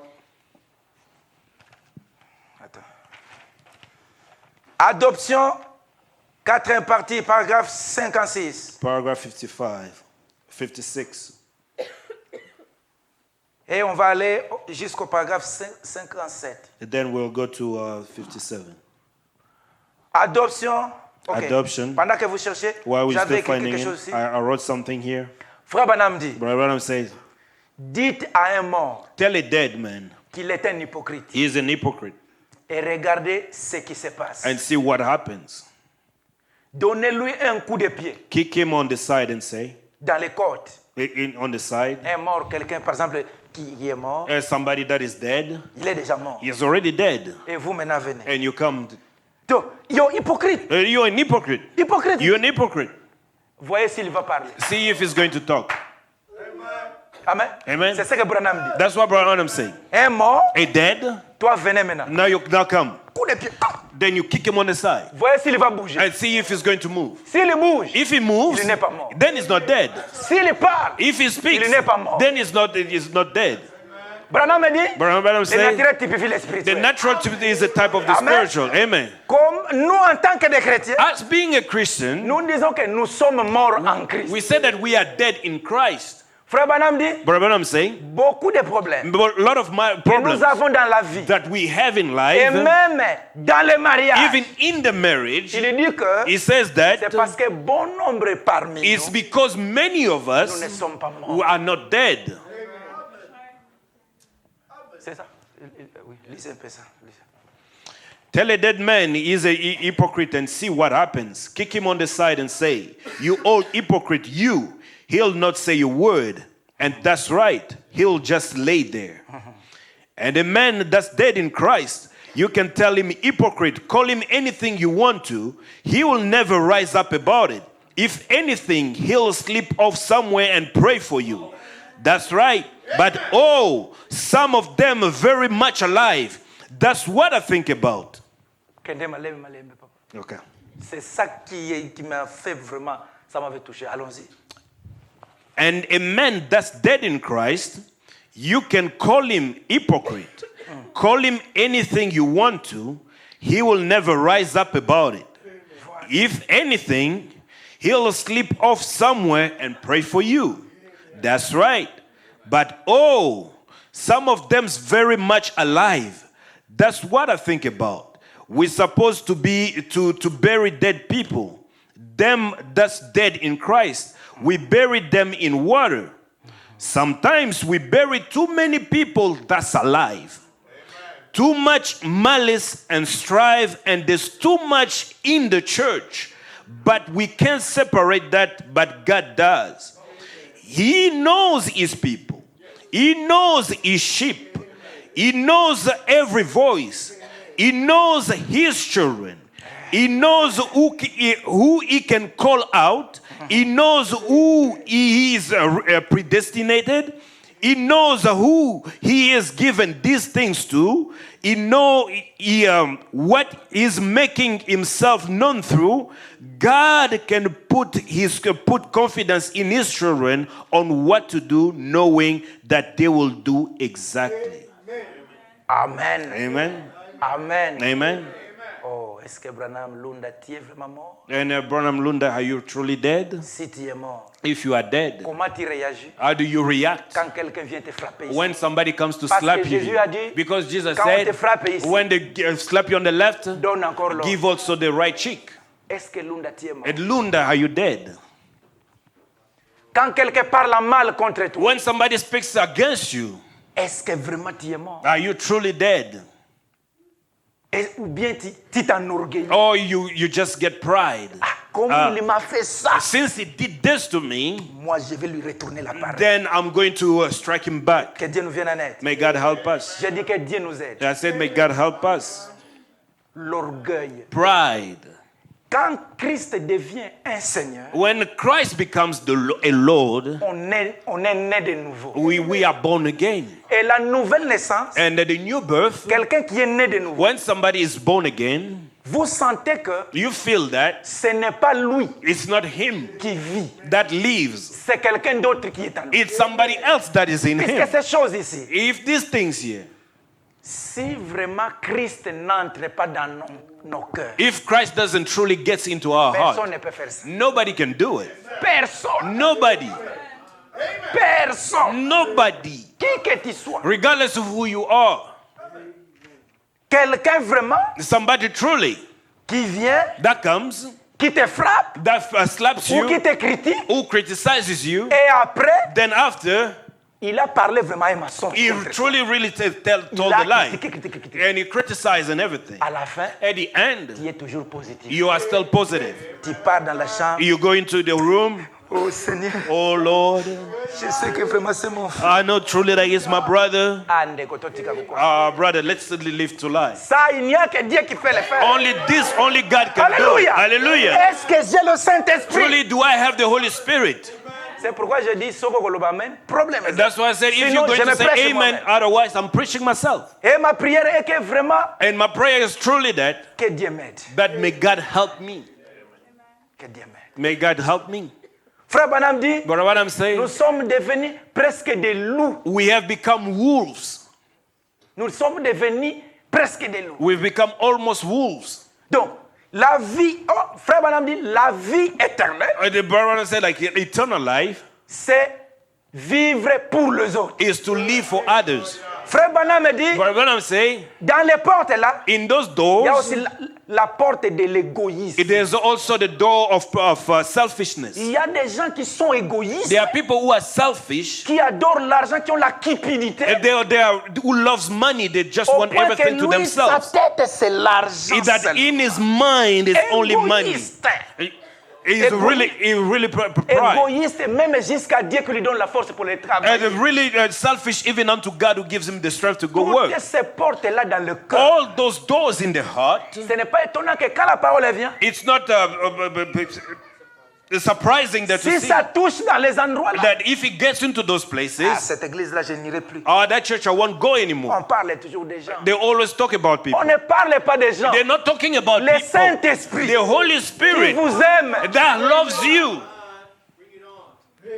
Attends. Adoption, quatrième partie, paragraphe 56. Paragraph 55. 56. Et on va aller jusqu'au paragraphe 57. And then we'll go to 57. Adoption. ok. Adoption. Pendant que vous cherchez, While we're j'avais still écrit finding quelque it, chose ici. I wrote something here. Frère Branham dit, Brother Branham says, dites à un mort tell a dead man qu'il est un hypocrite he is an hypocrite et regardez ce qui se passe. and see what happens. Donnez-lui un coup de pied Kick him on the side and say, dans les côtes. on the side, Un mort, quelqu'un par exemple qui est mort, somebody that is dead, il est déjà mort. he is already dead. Et vous maintenant venez. And you come, Donc, yo, hypocrite. you're an hypocrite. Hypocrite. You're an hypocrite. Voyez s'il va parler. See if he's going to talk. Amen. Amen. C'est ce que Branham dit. That's what Brother Branham saying. Un mort, A dead, Toi, venez maintenant. Now come. Coup de pied. Then you kick him on the side Voyez s'il va bouger. and see if he's going to move. S'il bouge, If he moves, il n'est pas mort. then he's not dead. S'il parle, If he speaks, il n'est pas mort. then he's not dead. Branham me dit, Branham le said, naturel typifie the l'espirituel. natural is a type of the Amen. spiritual. Amen. Comme nous, en tant que des chrétiens, As being a Christian, nous disons que nous sommes morts en Christ. we say that we are dead in Christ. Frère Branham dit, But what I'm saying, beaucoup de problèmes but a lot of my que problems nous avons dans la vie, that we have in et life, même dans le mariage, even in the marriage, il dit que he says that c'est parce que bon nombre parmi it's nous, because many of nous ne us sommes pas who morts. are not dead. C'est ça? Oui, lisez un peu ça. Lisez. Tell a dead man he is a hypocrite and see what happens. Kick him on the side and say, "You old hypocrite, you." He'll not say a word. And that's right. He'll just lay there. And a man that's dead in Christ, you can tell him hypocrite, call him anything you want to. He will never rise up about it. If anything, he'll slip off somewhere and pray for you. That's right. But oh, some of them are very much alive. That's what I think about. Okay. C'est ça qui m'a fait vraiment, ça m'avait touché. Allons-y. And a man that's dead in Christ, you can call him hypocrite. Call him anything you want to. He will never rise up about it. If anything, he'll slip off somewhere and pray for you. That's right. But oh, some of them's very much alive. That's what I think about. We're supposed to be to bury dead people. Them that's dead in Christ, we bury them in water. Sometimes we bury too many people that's alive. Too much malice and strife, and there's too much in the church. But we can't separate that, but God does. He knows his people. He knows his sheep. He knows every voice. He knows his children. He knows who he can call out. He knows who he is predestinated. He knows who he is given these things to. He knows what he's making himself known through. God can put confidence in his children on what to do, knowing that they will do exactly. Amen. Amen. Amen. Amen. Oh, est-ce que Branham Lunda, tu es vraiment mort? And Branham Lunda, are you truly dead? Si tu es mort, If you are dead, comment tu réagis how do you react quand quelqu'un vient te frapper ici? when somebody comes to Parce slap que you? Jésus a dit, Because Jesus quand on te said, frappe ici, when they slap you on the left, donne encore l'autre. give also the right cheek. Est-ce que Lunda, tu es mort? And Lunda, are you dead? Quand quelqu'un parle mal contre toi, When somebody speaks against you, est-ce que vraiment tu es mort? are you truly dead? Ou bien tu t'enorgueillis? Or you just get pride? Comme il m'a fait ça, Since he did this to me, moi je vais lui retourner la parole. then I'm going to strike him back. Que Dieu nous vienne en aide. May God help us. Je dis que Dieu nous aide. I said, may God help us. L'orgueil. Pride. Quand Christ devient un Seigneur, When Christ becomes a Lord, on est né de nouveau. we are born again. Et la nouvelle naissance, And the new birth, quelqu'un qui est né de nouveau, when somebody is born again, vous sentez que you feel that ce n'est pas lui it's not him qui vit, that lives. c'est quelqu'un d'autre qui est en lui. It's somebody else that is in Puisque him. ces choses ici, If these things here, si vraiment Christ n'entre pas dans nos cœurs, if Christ doesn't truly get into our personne heart, ne peut faire ça. nobody can do it. Personne. Nobody. Personne. Nobody. Qui que tu sois. Regardless of who you are. Quelqu'un vraiment Somebody truly qui vient, that comes, qui te frappe, that slaps ou qui you, te critique, who criticizes you, et après, then after, il a parlé vraiment à maçon. he truly really told the lie. And he criticized and everything. À la fin, At the end, tu es toujours positif. you are still positive. Tu pars dans la chambre. You go into the room, Oh Seigneur, oh Lord, je sais que vraiment c'est mon frère. I know truly that is my brother. Brother, let's live to lie. Ça, il n'y a que Dieu qui peut le faire. Only God can do it. Alléluia. Hallelujah. Est-ce que j'ai le Saint-Esprit? Truly do I have the Holy Spirit. C'est pourquoi je dis Soko Koloba Amen. Problème. That's why I said, if Sinon, you're going je to me say prêche amen, moi-même. otherwise I'm preaching myself. Et ma prière est que vraiment And my prayer is truly that que Dieu m'aide. may God help me. Que Dieu m'aide. May God help me. Frère Branham dit, But what I'm nous saying, sommes devenus presque des loups. we have become wolves. Nous sommes devenus presque des loups. We've become almost wolves. Donc, la vie, oh, frère Branham dit, la vie éternelle, The brother said, like, eternal life c'est vivre pour les autres. is to live for others. Frère Branham dit, But what I'm saying, dans les portes là, in those il y a doors, aussi la porte de l'égoïsme. there's also the door of selfishness. Il y a des gens qui sont égoïstes, There are people who are selfish, qui adorent l'argent, qui ont la cupidité. and who loves money. They just Au want point que everything to lui, sa themselves. tête, c'est l'argent. That seulement. in his mind is only money. Égoïste. He's really pride. Égoïste, même jusqu'à Dieu qui lui donne la force pour le travail. And really selfish even unto God who gives him the strength to go Toutes work. ces portes-là dans le cœur. All those doors in the heart, Ce n'est pas étonnant que quand la parole vient, it's not surprising that si you see ça touche dans les endroits là, that if he gets into those places, cette église-là, je n'irai plus. that church I won't go anymore. On parle toujours des gens. They always talk about people. On ne parle pas des gens. They're not talking about Le people. Saint-Esprit The Holy qui Spirit vous aime. that loves you.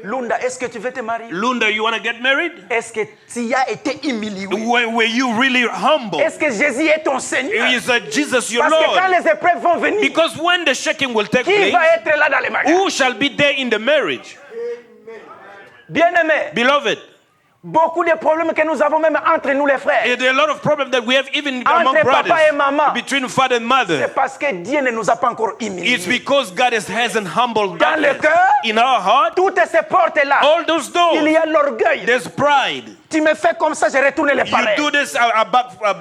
Lunda, est-ce que tu veux te marier? Lunda, you want to get married? Est-ce que tu as été humilié? Were you really humble? Est-ce que Jésus est ton Seigneur? Is Jesus your Parce que quand Lord? les épreuves vont venir, Because when the shaking will take qui place, va être là dans les mariages? who shall be there in the marriage? Bien-aimés, Beloved, beaucoup de problèmes que nous avons même entre nous les frères. there are a lot of problems that we have even among Entre brothers, papa et maman. between father and mother. C'est parce que Dieu ne nous a pas encore humiliés. It's because God hasn't humbled Dans le us. cœur, In our heart, toutes ces portes-là, all those doors, il y a l'orgueil. there's pride. Tu me fais comme ça, je retourne les You palais. do this, I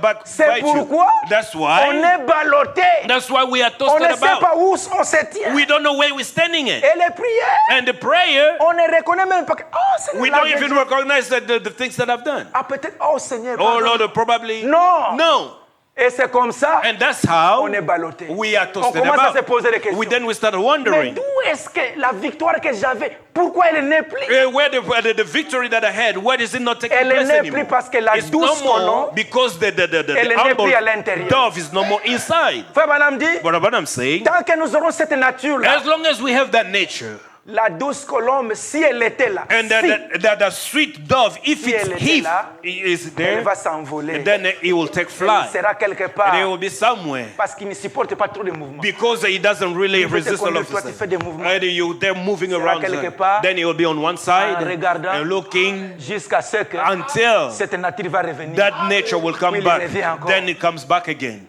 back C'est fight you. pourquoi That's on why. est ballotté. That's why we are On toasted ne sait about. pas où on se tient. We don't know where we're standing at. Et les prières, And the prayer, on ne reconnaît même pas que, oh Seigneur, we là, don't j'ai even dit. recognize the things that I've done. Ah peut-être, oh Seigneur, Oh pardon. Lord, probably. Non. No. Et c'est comme ça, And that's how on est ballotté. we are On toasted commence à se about. poser des questions. Then we started Mais wondering d'où est-ce que la victoire que j'avais, pourquoi elle n'est plus? where the victory that I had, where is it not taking Elle place n'est anymore? plus parce que la It's no douce more colombe, because the elle n'est humble plus à l'intérieur. dove is no more inside. Frère Branham dit, But what I'm saying, tant que nous aurons cette nature-là, as long as we have that nature, la douce colombe, si elle était là, and si that sweet dove, if Si it's elle était he là, is elle there, va s'envoler. then it will take Elle flight. sera quelque And it part will be somewhere. parce qu'il ne supporte pas trop de mouvements. Because he doesn't really Il veut te resist a lot conduire, of toi, tu fais des stuff. mouvements. And they're moving sera around. quelque part, Then he will be on one side, en regardant, and looking Jusqu'à ce que until cette nature va revenir. that nature will come Puis il back. revient encore. Then it comes back again.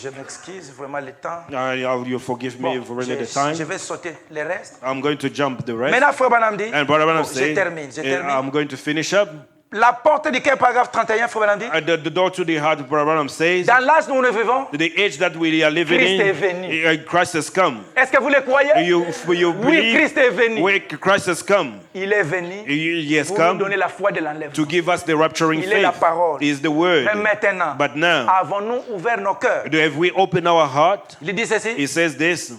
Je m'excuse, vraiment le temps. You forgive Bon, me for running the je time. vais sauter le reste. I'm going to jump the rest. Maintenant, Frère Branham dit, And Brother Branham bon, je says, termine. I'm going to finish up. La porte du cœur, paragraphe 31, Frère Branham dit, The door to the heart, Brother Branham says, dans l'âge où nous vivons, the age that we are living Christ est in, venu. Christ has come. est-ce que vous le croyez? You Oui, believe Christ est venu. Christ has come. Il est venu He has pour nous come donner la foi de l'enlèvement. to give us the rapturing Il est la faith. parole. Is the word. Mais maintenant, But now, avons-nous ouvert nos cœurs? have we opened our heart? Il dit ceci, He says this.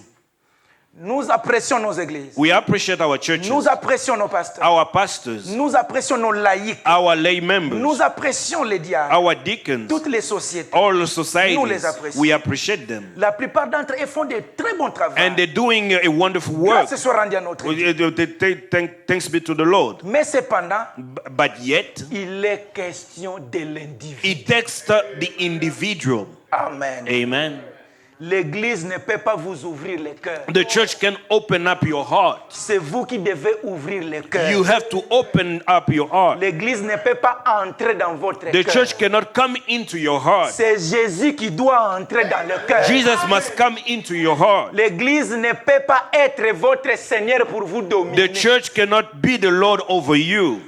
nous apprécions nos églises. We appreciate our churches, Nous apprécions nos pasteurs. our pastors, Nous apprécions nos laïcs. our lay members, Nous apprécions les diacres. our deacons, Toutes les sociétés. all Nous les societies. apprécions. We appreciate them. La plupart d'entre eux font de très bons travaux. And they're doing a wonderful work. Grâce soit rendue à notre Dieu. Thanks be to the Lord. Mais cependant, But yet, il est question de l'individu. it takes the individual. Amen. Amen. L'église ne peut pas vous ouvrir le cœur. The church can open up your heart. C'est vous qui devez ouvrir le cœur. You have to open up your heart. L'église ne peut pas entrer dans votre The cœur. church cannot come into your heart. C'est Jésus qui doit entrer dans le cœur. Jesus must come into your heart. L'église ne peut pas être votre Seigneur pour vous dominer. The church cannot be the Lord over you.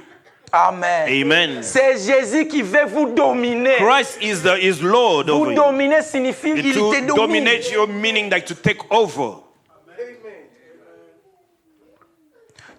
Amen. Amen. C'est Jésus qui veut vous dominer. Christ is Lord Vous over you. dominer signifie il te To domine. dominate your meaning like to take over.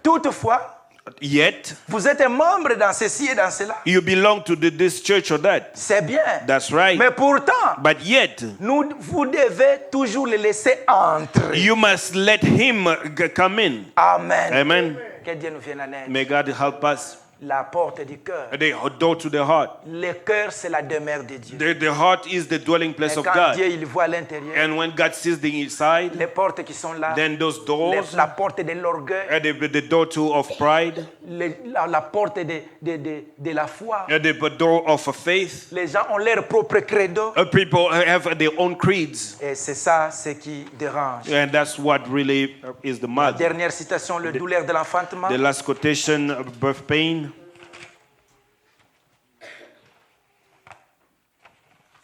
Toutefois, Yet, Vous êtes un membre dans ceci et dans cela. you belong to this church or that. C'est bien. That's right. Mais pourtant, But yet, vous devez toujours le laisser entrer. you must let him come in. Amen. Amen. Que Dieu nous vienne en aide. May God help us. La porte du cœur. The door to the heart. Le cœur, c'est la demeure de Dieu. The heart is the dwelling place Et of quand God. Dieu il voit à l'intérieur, And when God sees the inside, les portes qui sont là, then those doors, la porte de l'orgueil, and the door too of pride, la porte de la foi. and the door of faith. Les gens ont leur propre credo. People have their own creeds. Et c'est ça ce qui dérange. And that's what really is the matter. Dernière citation, le douleur de l'enfantement. The last quotation, birth pain.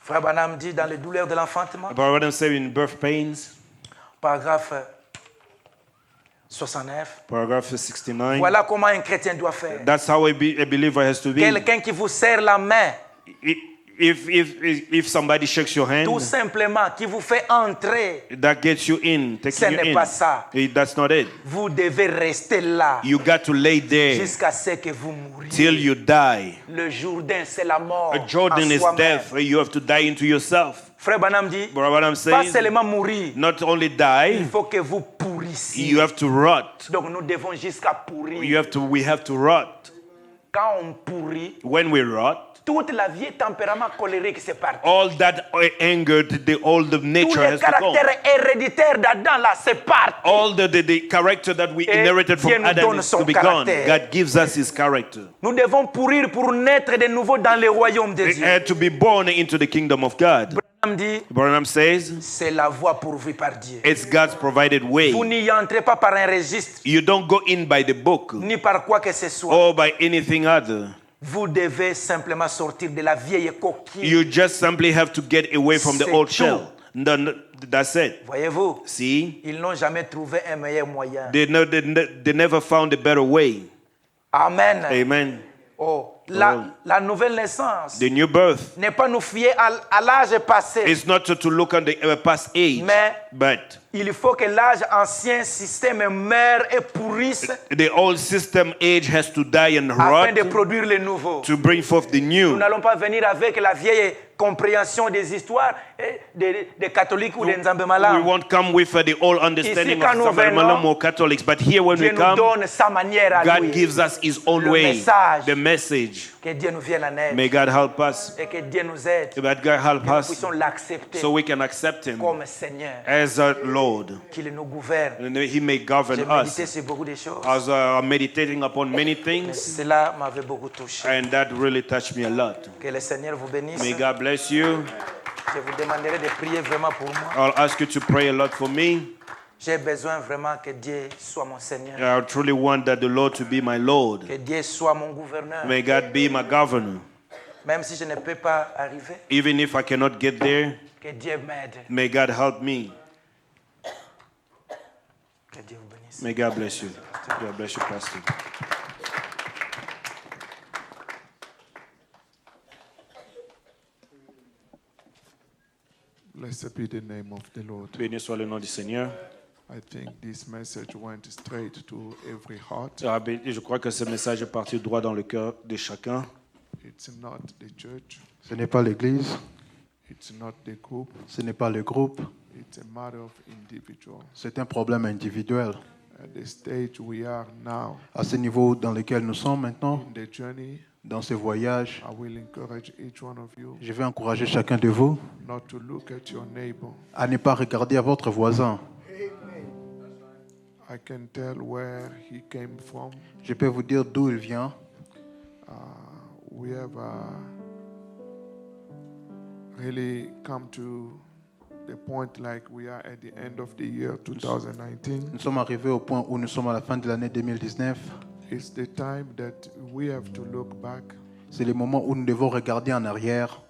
Frère Branham dit dans les douleurs de l'enfantement, But I'm saying birth pains, paragraphe 69. paragraph 69. Voilà comment un chrétien doit faire. That's how a believer has to be. Quelqu'un qui vous serre la main, If somebody shakes your hand, tout simplement, qui vous fait entrer, that gets you in, ce taking you n'est in. pas ça. That's not it. Vous devez rester là You got to lay there jusqu'à ce que vous mouriez. till you die. Le Jourdain, c'est la mort. Jordan en is soi-même. death. You have to die into yourself. Frère Branham dit, But what I'm pas saying, seulement mourir, not only il die, faut que vous pourrissiez. you have to rot. Donc nous devons jusqu'à pourrir. We have to rot. Quand on pourrit, When we rot, toute la vieille tempérament colérique c'est parti. all that anger, the old Tous nature les has to go. caractères héréditaires d'Adam là, c'est parti. All the character that we Et inherited Dieu from nous Adam donne is son to be gone. caractère. God gives us his character. Nous devons pourrir pour naître de nouveau dans le royaume de Dieu. And to be born into the kingdom of God. Branham dit, Branham says, c'est la voie pourvue par Dieu. it's God's provided way. Vous n'y entrez pas par un registre, You don't go in by the book ni par quoi que ce soit. or by anything other. Vous devez simplement sortir de la vieille coquille. You just simply have to get away from the C'est old tout. shell. That's it. Voyez-vous, See? ils n'ont jamais trouvé un meilleur moyen. They never found a better way. Amen. Amen. Oh, la nouvelle naissance The new birth n'est pas nous fier à l'âge passé, is not to look at the past age, mais but il faut que l'âge ancien système meure et pourrisse the old system age has to die and afin de rot produire le nouveau. to bring forth the Nous new. n'allons pas venir avec la vieille compréhension des histoires des catholiques ou des We Nzambemalam. won't come with the old understanding Ici, quand nous of Malam venons, or Catholics, but here when Dieu we nous come, donne sa manière à God lui. gives us his own Le way, message. the message. Que Dieu nous vienne en aide May God help us, et que Dieu nous aide, que that God help nous us, puissions l'accepter so we can accept him comme Seigneur, as our Lord, qu'il nous gouverne. and he may J'ai govern médité us. sur beaucoup de choses, I was meditating upon many mais things, cela m'avait beaucoup touché. and that really touched me a lot. Que le Seigneur vous bénisse. May God bless you. Je vous demanderai de prier vraiment pour moi. I'll ask you to pray a lot for me. J'ai besoin vraiment que Dieu soit mon Seigneur, I truly want that the Lord to be my Lord. que Dieu soit mon gouverneur. May God be my governor. Même si je ne peux pas arriver, Even if I cannot get there, que Dieu m'aide. may God help me. Que Dieu vous bénisse. May God bless you. God bless you, Pastor. Blessed be the name of the Lord. Béni soit le nom du Seigneur. I think this message went straight to every heart. Je crois que ce message est parti droit dans le cœur de chacun. It's not the church, Ce n'est pas l'Église, it's not the group, ce n'est pas le groupe, it's a matter of individual. c'est un problème individuel. At the stage we are now À ce niveau dans lequel nous sommes maintenant, in the journey, dans ce voyage, I will encourage each one of you je vais encourager chacun de vous not to look at your neighbor. à ne pas regarder à votre voisin. I can tell where he came from. Je peux vous dire d'où il vient. We have really come to the point like we are at the end of the year 2019. Nous sommes arrivés au point où nous sommes à la fin de l'année 2019. It's the time that we have to look back, C'est le moment où nous devons regarder en arrière,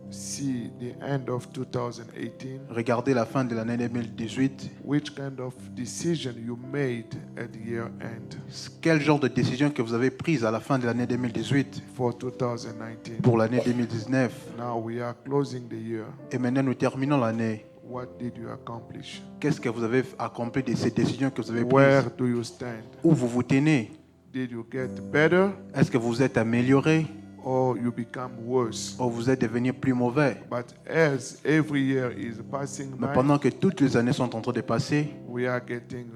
see the end of 2018, regarder la fin de l'année 2018. which kind of decision you made at the year end Quel genre de décision que vous avez prise à la fin de l'année 2018 for 2019. pour l'année 2019. Now we are closing the year. Et maintenant nous terminons l'année. What did you accomplish? Qu'est-ce que vous avez accompli de ces décisions que vous avez Where prises? do you stand? Où vous vous tenez? Did you get better Est-ce que vous êtes amélioré or you become worse? ou vous êtes devenu plus mauvais? But as every year is passing Mais by, pendant que toutes les années sont en train de passer, we are getting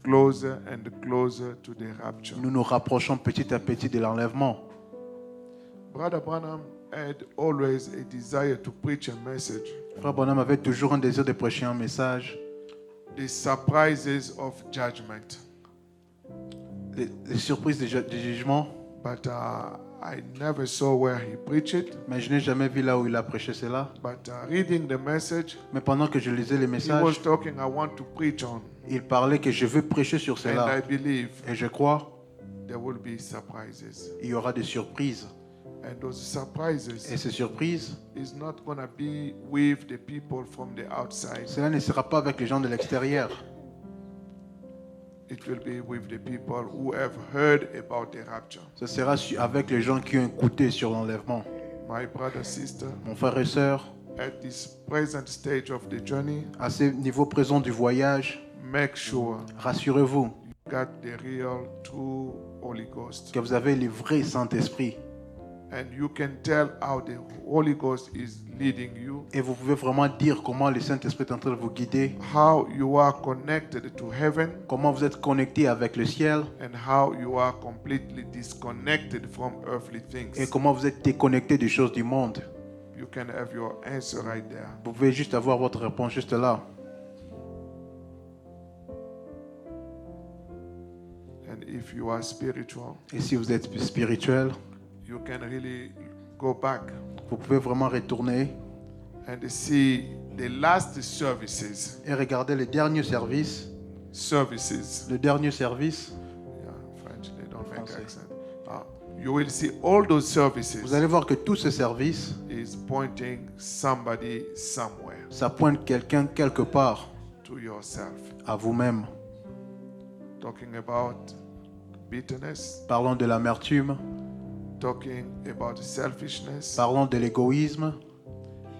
closer and closer to the rapture. nous nous rapprochons petit à petit de l'enlèvement. Brother Branham had always a desire to preach a message, Frère Bonhomme avait toujours un désir de prêcher un message, the surprises of judgment. les surprises du jugement, But I never saw where he preached it. mais je n'ai jamais vu là où il a prêché cela. But reading the message, Mais pendant que je lisais les he was messages, talking, I want to preach on. il parlait que je veux prêcher sur And I cela. believe Et je crois there will be surprises. qu'il y aura des surprises. And those Et surprises ces surprises, is not going to be with the people from the outside. cela ne sera pas avec les gens de l'extérieur. It will be with the people who have heard about the rapture. Ce sera avec les gens qui ont écouté sur l'enlèvement. My brother, sister, Mon frère et sœur, at this present stage of the journey, à ce niveau présent du voyage, make sure rassurez-vous you got the real, true Holy Ghost. que vous avez le vrai Saint-Esprit. And you can tell how the Holy Ghost is leading you, Et vous pouvez vraiment dire comment le Saint-Esprit est en train de vous guider, how you are connected to heaven, comment vous êtes connecté avec le ciel and how you are completely disconnected from earthly et things. comment vous êtes déconnecté des choses du monde. You can have your answer right there. Vous pouvez juste avoir votre réponse juste là. And if you are spiritual, Et si vous êtes spirituel, you can really go back vous pouvez vraiment retourner and see the last services. et regarder le dernier service. Le dernier service, Yeah, French, they don't make Français. accent. You will see all those services vous allez voir que tous ces services, is pointing somebody somewhere ça pointe quelqu'un quelque part to yourself. à vous-même. Talking about bitterness, Parlons de l'amertume, talking about selfishness, parlons de l'égoïsme,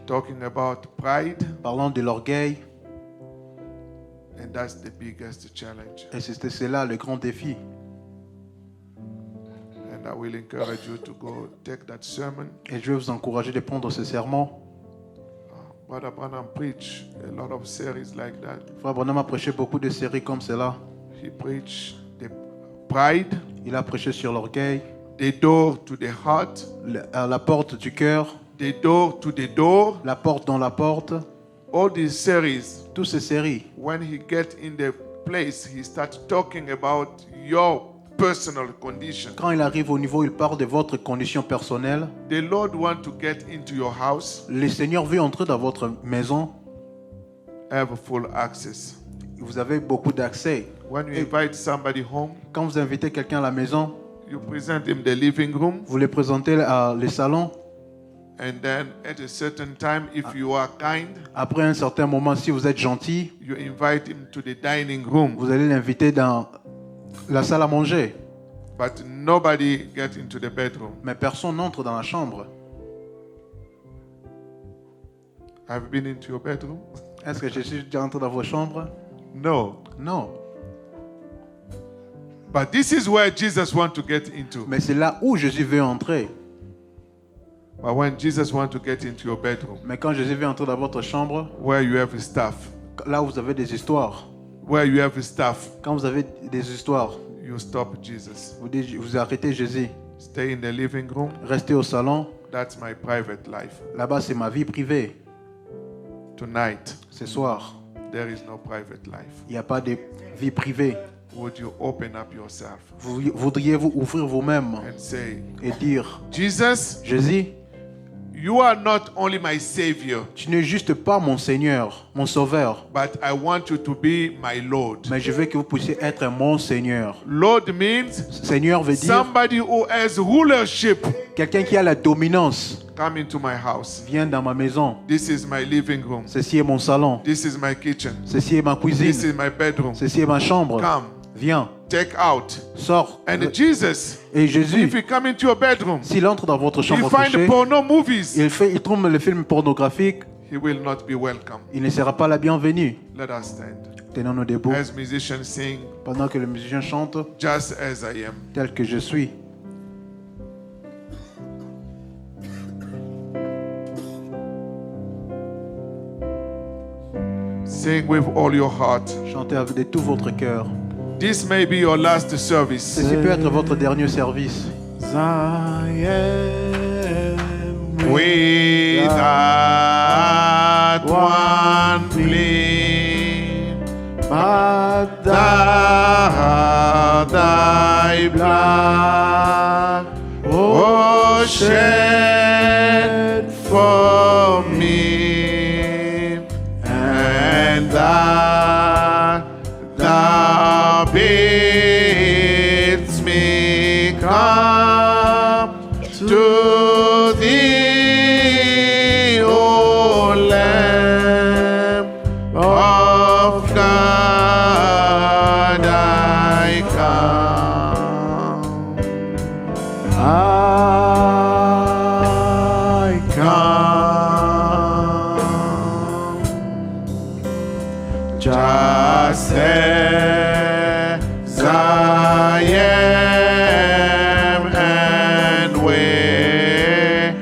talking about pride, parlons de l'orgueil. and that's the biggest challenge. Et c'est là le grand défi. And I will encourage you to go take that sermon. Et je vais vous encourager de prendre ce sermon. Brother Branham preached a lot of series like that. Frère Bonhomme a prêché beaucoup de séries comme cela. He preached the pride, Il a prêché sur l'orgueil, the door to the heart, à la porte du cœur, the door to the door. la porte dans la porte. All these series, Toutes ces séries, when he get in the place, he starts talking about your personal condition. quand il arrive au niveau, il parle de votre condition personnelle. The Lord want to get into your house, Le Seigneur veut entrer dans votre maison. have full access. Vous avez beaucoup d'accès. When you invite somebody home, Quand vous invitez quelqu'un à la maison, you present him the living room, vous le présentez à le salon. and then at a certain time, if you are kind, Après un certain moment, si vous êtes gentil, you invite him to the dining room. vous allez l'inviter dans la salle à manger. But nobody get into the bedroom. Mais personne n'entre dans la chambre. Have you been into your bedroom? Est-ce que je suis déjà entré dans vos chambres? No. Non. But this is where Jesus want to get into. Mais c'est là où Jésus veut entrer. But when Jesus want to get into your bedroom, Mais quand Jésus veut entrer dans votre chambre, where you have stuff, là où vous avez des histoires, where you have stuff, quand vous avez des histoires, you stop Jesus. vous arrêtez Jésus. Stay in the living room. Restez au salon. That's my private life. Là-bas, c'est ma vie privée. Tonight, Ce soir, there is no private life. il n'y a pas de vie privée. Would you open up yourself Voudriez-vous ouvrir vous-même and say, et dire, Jesus, Jésus, you are not only my Savior, tu n'es juste pas mon Seigneur, mon Sauveur, but I want you to be my Lord. mais je veux que vous puissiez être mon Seigneur. Lord means Seigneur veut dire somebody who has rulership. quelqu'un qui a la dominance. Come into my house. Viens dans ma maison. This is my living room. Ceci est mon salon. This is my kitchen. Ceci est ma This cuisine. is my bedroom. Ceci est ma chambre. Come, Viens, take out. sors. And Jesus, Et Jésus, if you come into your bedroom, s'il entre dans votre you chambre à find coucher, porno movies, il trouve le film pornographique, he will not be welcome. il ne sera pas la bienvenue. Let us stand. Tenons-nous debout as musicians sing, pendant que le musicien chante Just as I am. tel que je suis. Sing with all your heart. Chantez avec de tout votre cœur. This may be your last service. Ceci peut être votre dernier service. Without one plea, but thy blood, oh, shed for me, and thou bidst me come to thee, O Lamb of God, I come. I come. Just as I am, and waiting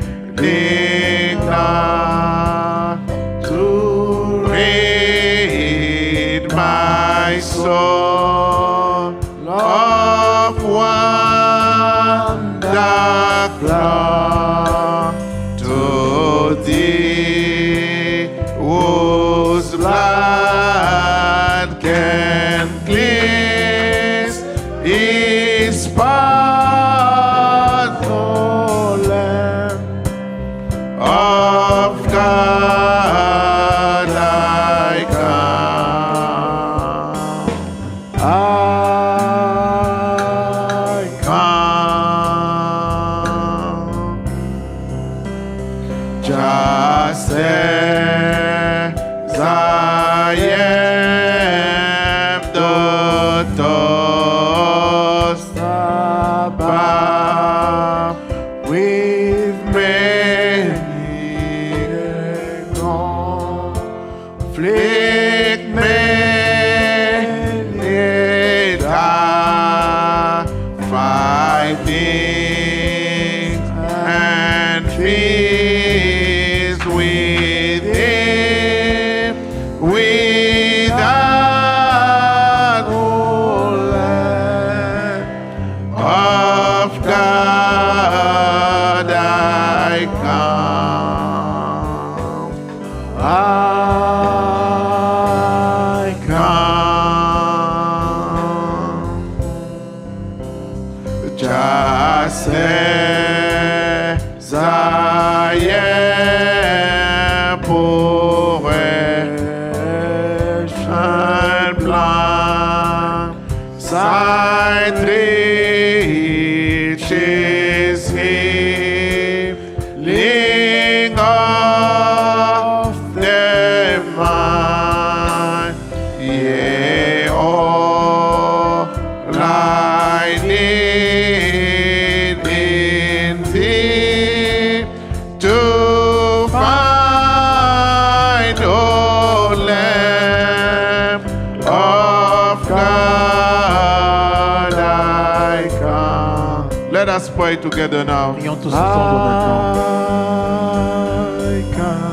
not to rid my soul of one dark cloud, to thee whose blood can cleanse his path, O Lamb of God, I come. I come. Just as I am, the tossed about with many conflict, many fighting and fears within, without, O Lamb of God, I come. I come. Just as I am, pour un plan, sight reaches healing of the mind. Yea, all I need in thee to find, O Lamb of God, I come. Let us pray together now. Prions tous ensemble maintenant. I come.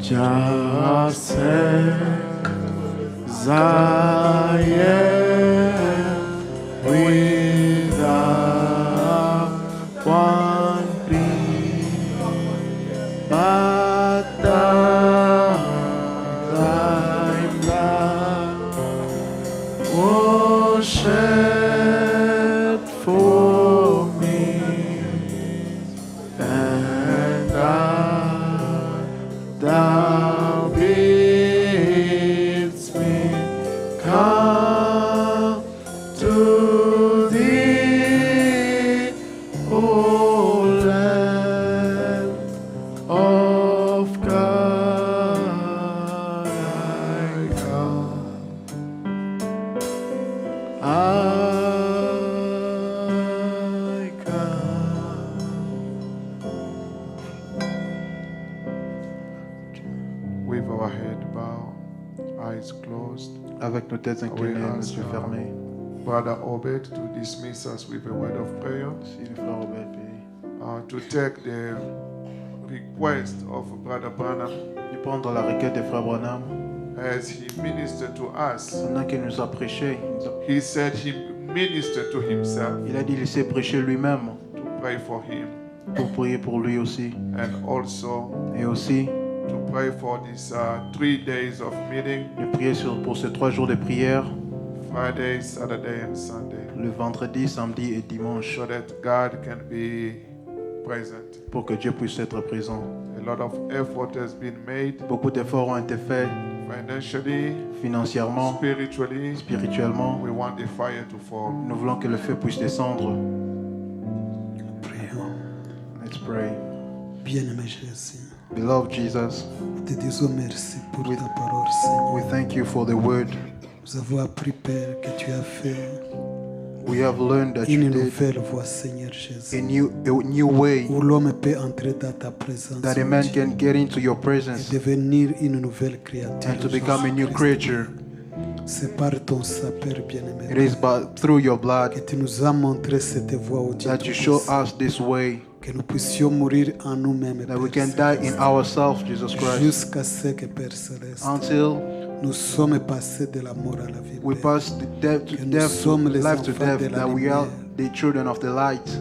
Just as I am without one plea, but thy blood was shed for me, and thou bidst me come to thee, O Lamb of God, I come. I come. With our head bowed, eyes closed, Avec nos têtes inclinées, we nos ask yeux fermés. Brother Obed to dismiss us with a word of prayer, Si le frère Robert peut to take the request of Brother Branham nous prendre la requête des frères Branham, as he ministered to us. pendant qu'il nous a prêché, He said he ministered to himself il a dit il s'est prêché lui-même to pray for him pour prier pour lui aussi. and also Et aussi to pray for these 3 days of meeting, de prier pour ces 3 jours de prière, Friday, Saturday, and Sunday, le vendredi, samedi et dimanche, so that God can be present. pour que Dieu puisse être présent. A lot of effort has been made Beaucoup d'efforts ont été faits financially, financièrement, spiritually. spirituellement. We want the fire to fall. Nous voulons que le feu puisse descendre. Prions. Let's pray. Bien-aimé Jésus, Beloved Jesus, Nous te disons merci pour We- ta parole, Seigneur. we thank you for the word. Nous avons appris, Père, que tu as fait We have learned that une you did nouvelle voie, Seigneur Jésus, a new way où l'homme peut entrer dans ta présence that a man can get into your presence et devenir une nouvelle créature. and to become a new creature. C'est par ton sang, Père It bien-aimé, is but through your que blood tu nous as montré cette voie, ô Dieu, that you show Tout-Puissant, us this way, que nous puissions mourir en nous-mêmes, that we Père can die in Céleste, ourselves, Jesus Christ, jusqu'à ce que, Père Céleste, until nous sommes passés de la mort à la vie, we Père, pass the death to Que nous death, to sommes les life to enfants de death, la that we are lumière. the children of the light,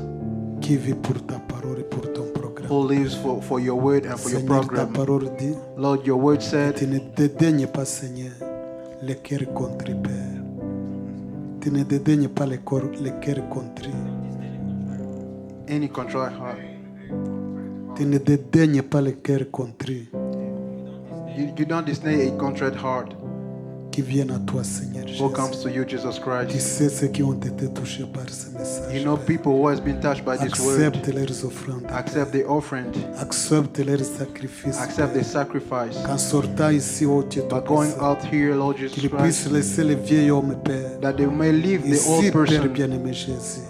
qui vit pour ta parole et pour ton programme. who lives for your word and for your Seigneur, ta program. parole dit, Lord, your word tu said ne dédaignes pas, Seigneur, les cœurs contrits, Père. Tu ne dédaignes pas les cœurs contrits. any contrite heart. Tu ne dédaignes pas les cœurs contrits You don't display a contrite heart qui viennent à toi, Seigneur who Jésus. comes to you, Jesus Tu Christ. sais ceux qui ont été touchés par ce message. You know Père. people who has been touched by this word. Accepte leurs offrandes. Accept the offering. Accepte leurs sacrifices. Accept the Père. sacrifice. Qu'en sortant ici, oh Dieu, By going Tout-Puissant, out here, Lord Jesus qu'ils puissent Christ, laisser le vieil homme, Père, that they may leave the ici, old Père person bien-aimé Jésus,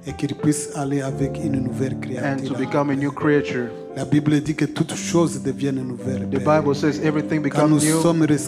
et qu'ils puissent aller avec une nouvelle and to créature. become a new creature. La Bible dit que toutes choses deviennent nouvelles. The Père. Bible says everything Quand becomes new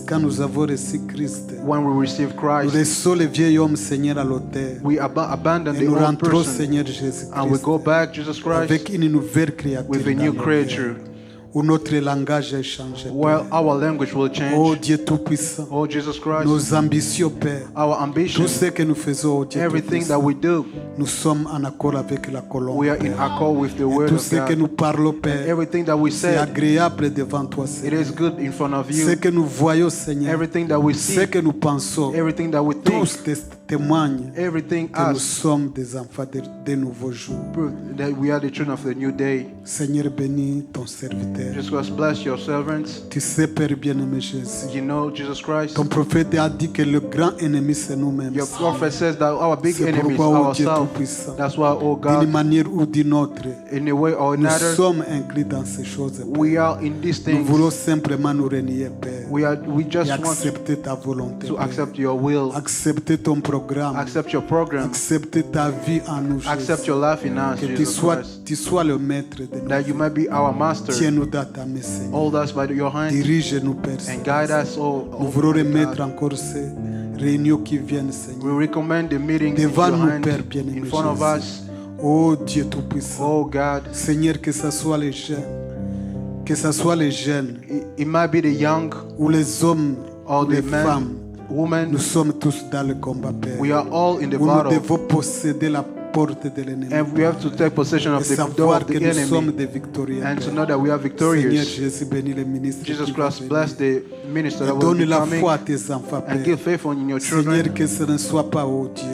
quand nous avons reçu Christ, when we receive nous Christ. laissons le vieil homme, Seigneur, à l'autel. We abandon Et the nous old rentrons, person Seigneur Jésus and we Christ, go back, Jesus Christ, avec une nouvelle créature. with a dans new nos creature, cœurs, où notre langage est changé. where Père. our language will Oh change. Dieu Tout-Puissant, Oh Jesus Christ, nos ambitions, Père, our tout ambition, ce que nous faisons, oh Dieu everything that Tout-Puissant, we do, nous sommes en accord avec la colombe. we are in Père. accord with the Et word tout of ce que God. nous parlons, Père, Everything that we c'est say, agréable devant toi, it Seigneur. is good in front of Ce you. que nous voyons, Seigneur, Everything that we ce see, que nous pensons, everything that we think, tous témoignent everything que nous us sommes des enfants de nouveaux jours. prove that we are the children of the new day. Seigneur, bénis ton serviteur. Jesus Christ, bless your servants. Tu sais, Père bien-aimé Jésus, You know, Jesus Christ, ton prophète a dit que le grand ennemi, c'est nous-mêmes. your prophet says that our big C'est enemy is pourquoi, oh Dieu ourselves. Tout-Puissant, That's why, oh d'une God, manière ou d'une autre, in a way or nous another, sommes inclus dans ces choses. Père. we are in these Nous voulons things. simplement nous renier, Père, We et just want accepter ta volonté, to Père. accept your will, Accepter ton programme, accept your program, accepter ta vie en nous, accept Jésus. your life in us, Que Jesus Christ, tu sois le maître de nous. that you might be our master. Tiens-nous dans ta main, Seigneur. Hold us by your hand Dirige-nous, Père. and guide us, oh Nous voulons my remettre God. encore ces réunions qui viennent, Seigneur. We recommend the meeting in Devant your nous, hand, Père bien-aimé in front of Jésus. us. Oh Dieu Tout-Puissant. Oh God, Seigneur, que ce soit les jeunes, que ce soit les jeunes it might be the young ou les hommes or ou les the men, femmes, women. nous sommes tous dans le combat, Père. We are all in the Où nous battle, devons posséder la porte de l'ennemi. and we have to take possession Et of the door savoir of que the nous sommes enemy, des victorieux. and to Père. know that we are Seigneur victorious. Jésus, bénis les ministres. Jesus qui vont Christ, venir. bless the minister Et that will donne be la coming, foi à tes enfants, and give Père. faith in your Seigneur, children. que ce ne soit pas, oh Dieu,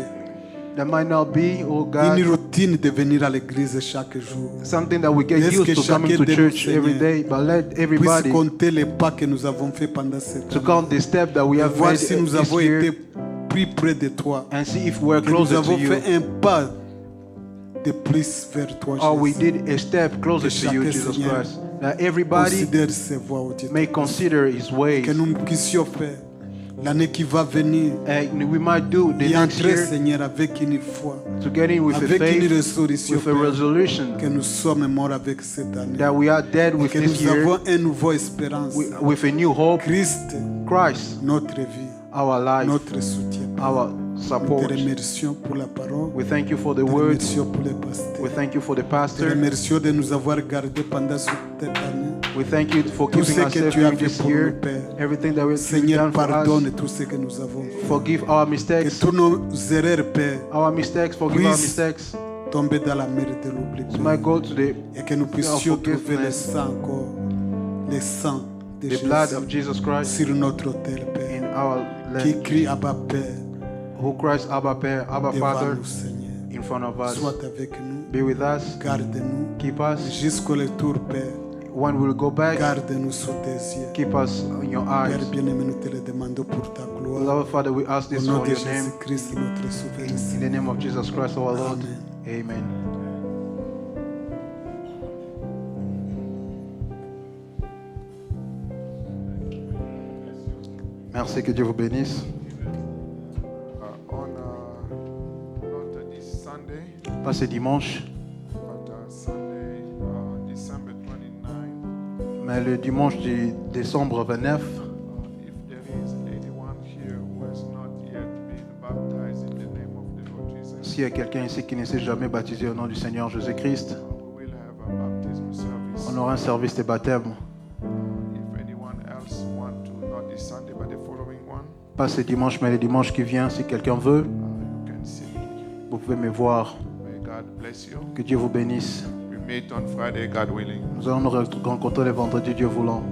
That might not be, oh une God, routine de venir à l'église chaque jour. something that we get Laisse que used to coming chacun to de nous, church every Seigneur, day, but let Puisse everybody compter les pas que nous avons fait pendant cette to année. count the step that we Et have voir made si nous this avons year, été plus près de toi. and see if we're Que nous closer to avons you, fait un pas de plus vers toi, or we Jésus. did a step closer to you, chacun, Jesus Seigneur, Christ. That everybody Considère ses voies, oh Dieu. may consider His ways, Que nous puissions faire l'année qui va venir and we might do the et next entrer, year Seigneur, avec une foi, to get in with a avec une faith, résolution, with a Père, resolution que nous sommes morts avec cette année. that we are dead with Que this nous year, avons une nouvelle espérance. with a new hope, Christ, Christ, notre vie, our life, notre soutien. our Nous te support. remercions pour la parole. We thank you for the Nous te word. remercions pour les pasteurs. We thank you for the Nous te pastor. remercions de nous avoir gardés pendant cette année. We thank you for Tout keeping ce us que safe tu as during fait this pour nous, year. Père. Everything that we've Seigneur, done for us. pardonne tout ce que nous avons fait. Forgive our Que mistakes. tous nos erreurs, Père, Our mistakes. Forgive our Please. mistakes. tombent dans la mer de l'oubli. So might go to the Et que nous puissions of trouver le forgiveness. sang encore, le sang de the blood Jésus of Jesus Christ sur notre autel, Père, in our qui land. crie Abba Père Who Christ, Abba Père, Abba devant Father, nous, Seigneur. in front of us. Sois avec nous, Be with us. garde-nous Keep us. jusqu'au retour, Père. When we'll go back, Garde-nous sous tes yeux. keep us in your eyes. Père bien-aimé, nous te le demandons pour ta gloire. Beloved Father, we ask Au this nom for de your name. Jésus-Christ, notre souverain In the Seigneur. name of Jesus Christ, our Lord. Amen. Amen. Merci, que Dieu vous bénisse. Not this Sunday, Pas ce dimanche, but Sunday, December 29. mais le dimanche du décembre 29, If there is anyone here who has not yet been baptized in the name of the Lord Jesus, s'il y a quelqu'un ici qui ne s'est jamais baptisé au nom du Seigneur Jésus-Christ, we will have a baptism service. on aura un service de baptême. If anyone else want to, not this Sunday, but the following one, Pas ce dimanche, mais le dimanche qui vient, si quelqu'un veut, you can see me. vous pouvez me voir. May God bless you. Que Dieu vous bénisse. We meet on Friday, God willing. Nous allons nous rencontrer le vendredi, Dieu voulant.